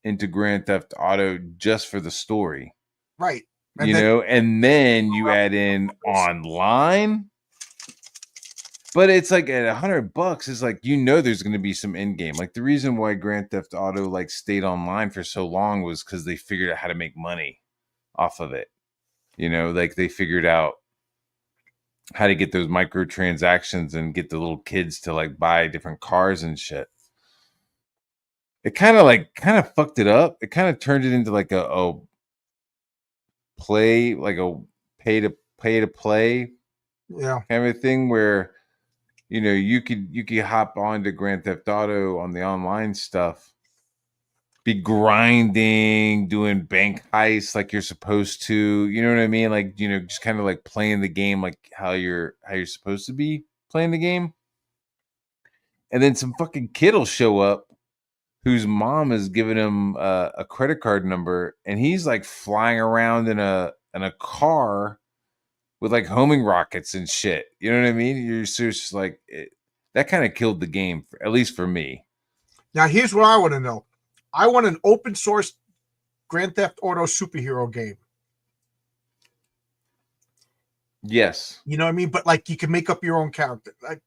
into Grand Theft Auto just for the story. Right. And then you add in online. But it's like at $100, it's like, there's going to be some end game. Like, the reason why Grand Theft Auto like stayed online for so long was because they figured out how to make money off of it. Like, they figured out how to get those microtransactions and get the little kids to like buy different cars and shit. It kind of fucked it up. It kind of turned it into like a play, like a pay to play, kind of a thing where you could hop onto Grand Theft Auto on the online stuff, be grinding, doing bank heists like you're supposed to. You know what I mean? Like, just kind of like playing the game like how you're supposed to be playing the game. And then some fucking kid will show up whose mom is giving him a credit card number, and he's like flying around in a car with like homing rockets and shit. You know what I mean? You're just like, that kind of killed the game, at least for me. Now, here's what I want to know. I want an open source Grand Theft Auto superhero game. Yes. You know what I mean? But like, you can make up your own character. Like,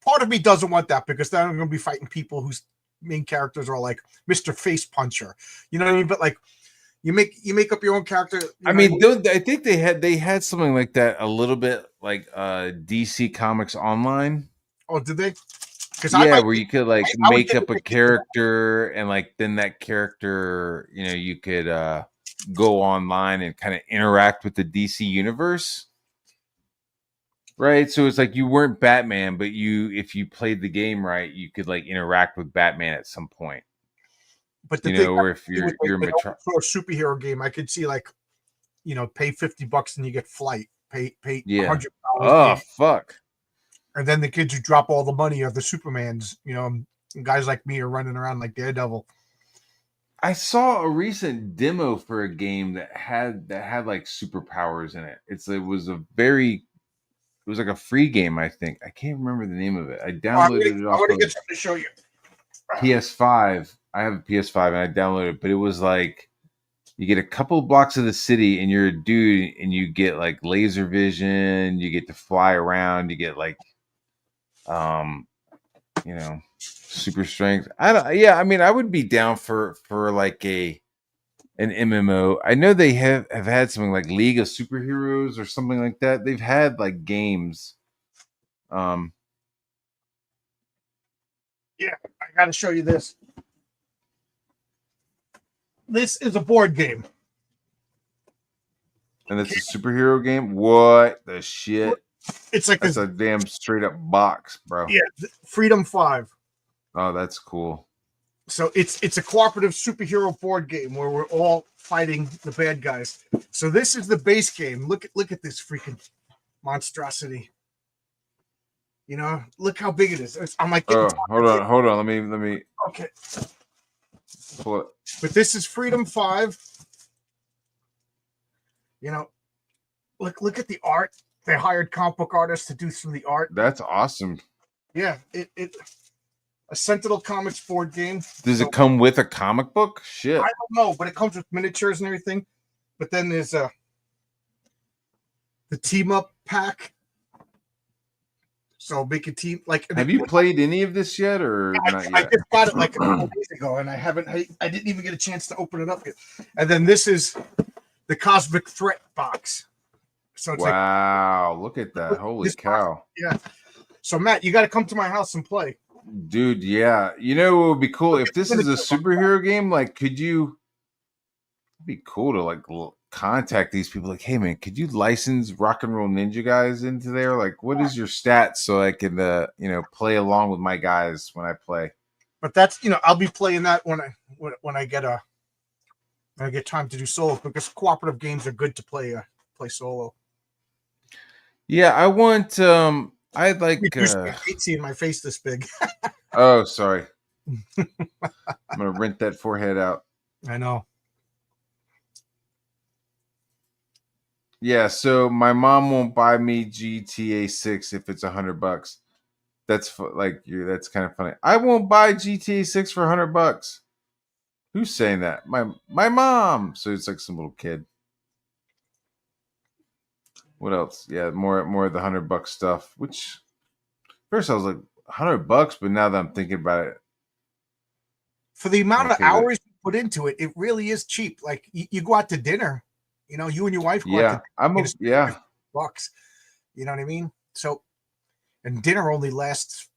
part of me doesn't want that, because then I'm going to be fighting people whose main characters are like Mr. Face Puncher. You know what I mean? But like, you make up your own character. I mean, I think they had something like that a little bit, like DC Comics Online. Oh, did they? Where you could like make up a character, and like then that character, you could go online and kind of interact with the DC universe. Right. So it's like you weren't Batman, but if you played the game right, you could like interact with Batman at some point. But the You thing know, or if with you're an mature. open source superhero game, I could see like, pay $50 and you get flight. Pay Yeah. $100, Oh fuck. and then the kids who drop all the money are the Supermans. Guys like me are running around like Daredevil. I saw a recent demo for a game that had like superpowers in it. It was like a free game, I think. I can't remember the name of it. I downloaded it I off want to of get something to show you. PS5. I have a PS5 and I downloaded it, but it was like you get a couple of blocks of the city and you're a dude and you get like laser vision, you get to fly around, you get like um super strength. I mean I would be down for like an MMO. I know they have had something like League of Superheroes or something like that. They've had like games. Yeah, I got to show you this. This is a board game. And it's a superhero game. What the shit? It's like That's this. a damn straight up box, bro. Yeah, Freedom 5. Oh, that's cool. So it's a cooperative superhero board game where we're all fighting the bad guys. So this is the base game. Look at this freaking monstrosity. Look how big it is. I'm like, Oh, hold on. Let me. Okay. Pull it. But this is Freedom 5. Look at the art. They hired comic book artists to do some of the art. That's awesome. Yeah, it a Sentinel Comics board game. Does it come with a comic book? Shit. I don't know, but it comes with miniatures and everything. But then there's the team up pack. So make a team like. Have you played any of this yet, or not yet? I just got it like a couple days ago, and I haven't. I didn't even get a chance to open it up yet. And then this is the Cosmic Threat box. So it's wow, look at that! Holy cow! Box, yeah. So Matt, you got to come to my house and play, dude. Yeah, what would be cool if this is a superhero game? Like, could you? It'd be cool to like contact these people. Like, hey man, could you license Rock and Roll Ninja guys into there? Like, what is your stats so I can play along with my guys when I play? But that's I'll be playing that when I get time to do solo, because cooperative games are good to play solo. Yeah, I want. I'd like. I hate seeing my face this big. Oh, sorry. I'm gonna rent that forehead out. I know. Yeah, so my mom won't buy me GTA 6 if it's $100. That's that's kind of funny. I won't buy GTA 6 for $100. Who's saying that? My mom. So it's like some little kid. What else? Yeah, more of the $100 stuff. Which first I was like $100, but now that I'm thinking about it, for the amount of hours you put into it, it really is cheap. Like you go out to dinner, you and your wife go out to dinner, $bucks. You know what I mean? So, and dinner only lasts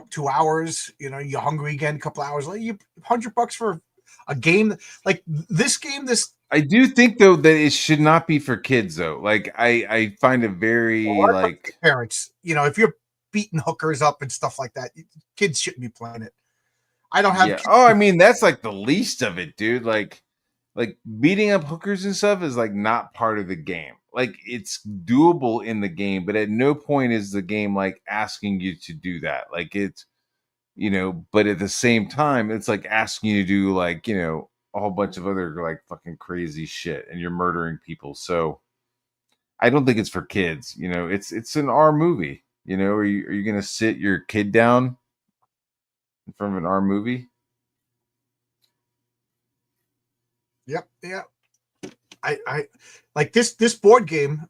2 hours. You're hungry again, a couple hours later. $100 for a game like this game. I do think though that it should not be for kids though. Like I find it very like parents. If you're beating hookers up and stuff like that, kids shouldn't be playing it. I don't have. Yeah. Oh, I mean that's like the least of it, dude. Like beating up hookers and stuff is like not part of the game. Like it's doable in the game, but at no point is the game like asking you to do that. Like it's but at the same time, it's like asking you to do like a whole bunch of other like fucking crazy shit, and you're murdering people. So I don't think it's for kids. It's an R movie. Are you gonna sit your kid down in front of an R movie? Yep. Yeah. I like this board game.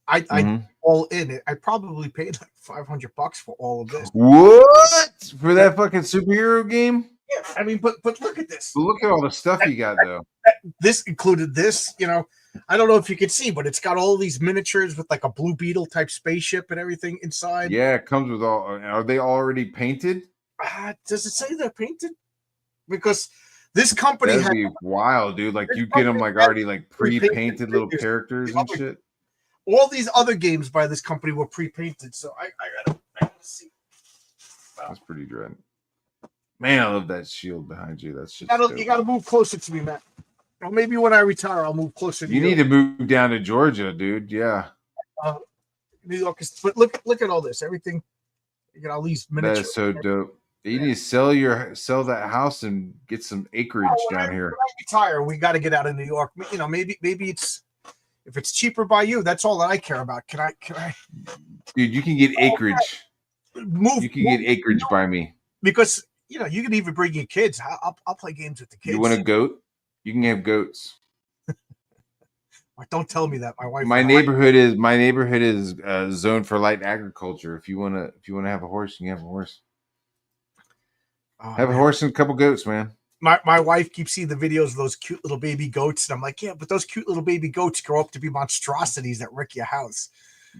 I all in it. I probably paid like $500 for all of this. What? For that fucking superhero game? Yeah, I mean, but look at this. But look at all the stuff you got though. This included this. I don't know if you could see, but it's got all these miniatures with like a Blue Beetle type spaceship and everything inside. Yeah, it comes with all. Are they already painted? Does it say they're painted? Because this company that'd be wild, dude. Like you get them like already like pre-painted little characters and shit. All these other games by this company were pre-painted, so I gotta see. That's pretty dread. Man, I love that shield behind you. That's just You gotta move closer to me, Matt. Or maybe when I retire, I'll move closer to you. You need to move down to Georgia, dude. Yeah. New York is, but look at all this. Everything, you got all these miniature. That is so dope. You need to sell that house and get some acreage down here. When I retire, we got to get out of New York. You know, maybe it's, if it's cheaper by you, that's all that I care about. Can I? Dude, you can get acreage. You can get acreage by me. Because, you know, you can even bring your kids. I'll play games with the kids. You want a goat? You can have goats. Don't tell me that. My wife. My neighborhood is zoned for light agriculture. If you wanna have a horse, you can have a horse. Have a horse and a couple goats, man. My wife keeps seeing the videos of those cute little baby goats, and I'm like, yeah, but those cute little baby goats grow up to be monstrosities that wreck your house.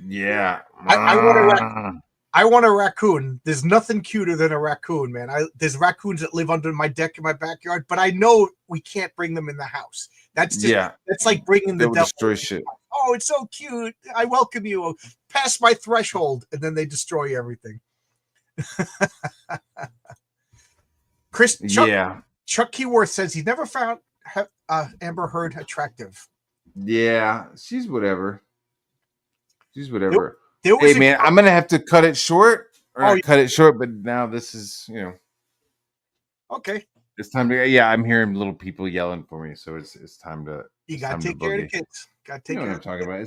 Yeah, I want a raccoon. There's nothing cuter than a raccoon, man. There's raccoons that live under my deck in my backyard, but I know we can't bring them in the house. That's just that's like bringing the devil. Destroy shit. Oh, it's so cute. I welcome you. Pass my threshold, and then they destroy everything. Chuck Keyworth says he never found Amber Heard attractive. Yeah, she's whatever. Hey, man, I'm going to have to cut it short. Cut it short, but now this is, you know. Okay. It's time to, I'm hearing little people yelling for me, so it's time to. You got to take care of the kids. Got to take care of what I'm talking about.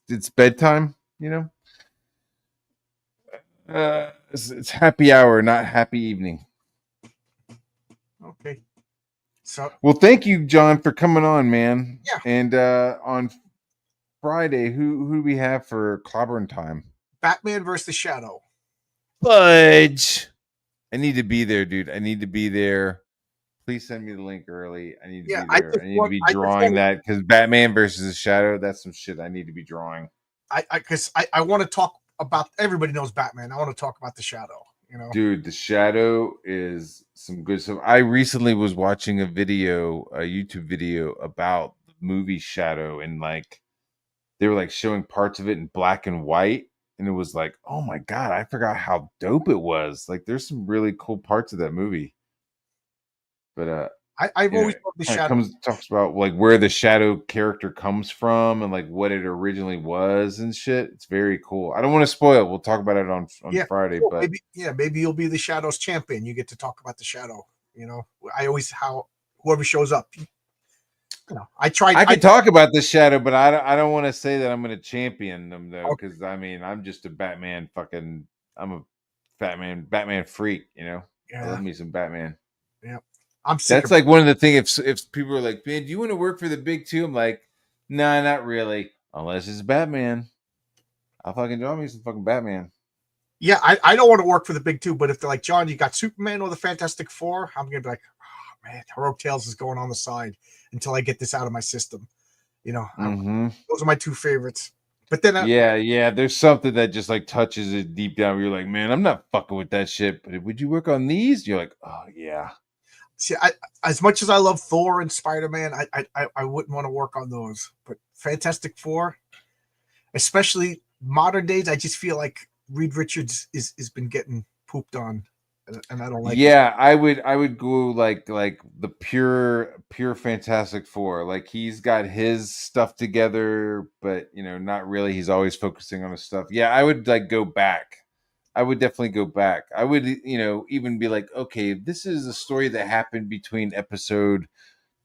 It's bedtime, you know. It's happy hour, not happy evening. Okay. So. Well, thank you, John, for coming on, man. Yeah. And on Friday, who do we have for clobbering time? Batman versus the Shadow. Fudge. I need to be there, dude. I need to be there. Please send me the link early. I need to be there. I need to be drawing that because Batman versus the Shadow, that's some shit I need to be drawing. Because I want to talk about, everybody knows Batman. I want to talk about the Shadow. You know? Dude, the Shadow is some good stuff. I recently was watching a YouTube video about the movie Shadow, and like they were like showing parts of it in black and white, and it was like, oh my god, I forgot how dope it was. Like there's some really cool parts of that movie. But I've always loved the Shadow. Talks about like where the Shadow character comes from and like what it originally was and shit. It's very cool. I don't want to spoil it. We'll talk about it on Friday. Cool. But maybe you'll be the Shadow's champion. You get to talk about the Shadow. You know, whoever shows up. You know, I can talk about the Shadow, but I don't want to say that I'm going to champion them though, because I mean I'm just a Batman I'm a Batman freak. You know, I love me some Batman. Yeah. That's like one of the things. If people are like, man, do you want to work for the big two? I'm like, nah, not really. Unless it's Batman, I'll fucking draw me some fucking Batman. Yeah, I don't want to work for the big two, but if they're like, John, you got Superman or the Fantastic Four, I'm gonna be like, oh man, Heroic Tales is going on the side until I get this out of my system. You know, those are my two favorites. But then, there's something that just like touches it deep down. Where you're like, man, I'm not fucking with that shit. But would you work on these? You're like, oh yeah. See, as much as I love Thor and Spider-Man, I wouldn't want to work on those. But Fantastic Four, especially modern days, I just feel like Reed Richards has been getting pooped on, and I don't like. Yeah, I would go like the pure Fantastic Four. Like he's got his stuff together, but you know, not really. He's always focusing on his stuff. Yeah, I would like go back. I would definitely go back. I would, you know, even be like, okay, this is a story that happened between episode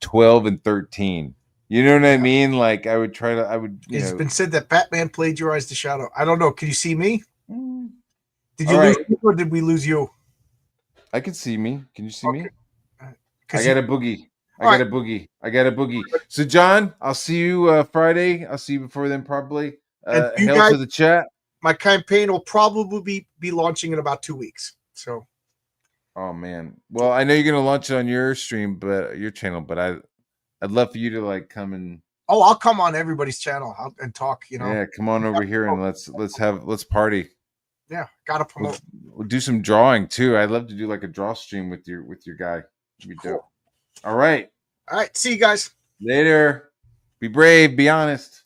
12 and 13. You know what I mean? Like, It's been said that Batman plagiarized the Shadow. I don't know. Can you see me? Did you lose me or did we lose you? I can see me. Can you see me? I got a boogie. I got a boogie. So, John, I'll see you Friday. I'll see you before then, probably. Hail to the chat. My campaign will probably be launching in about 2 weeks. So, oh man. Well, I know you're gonna launch it on your stream, but your channel. But I'd love for you to like come and. Oh, I'll come on everybody's channel and talk. You know. Yeah, come on over here and let's party. Yeah, gotta promote. We'll do some drawing too. I'd love to do like a draw stream with your guy. It'd be dope. All right. See you guys later. Be brave. Be honest.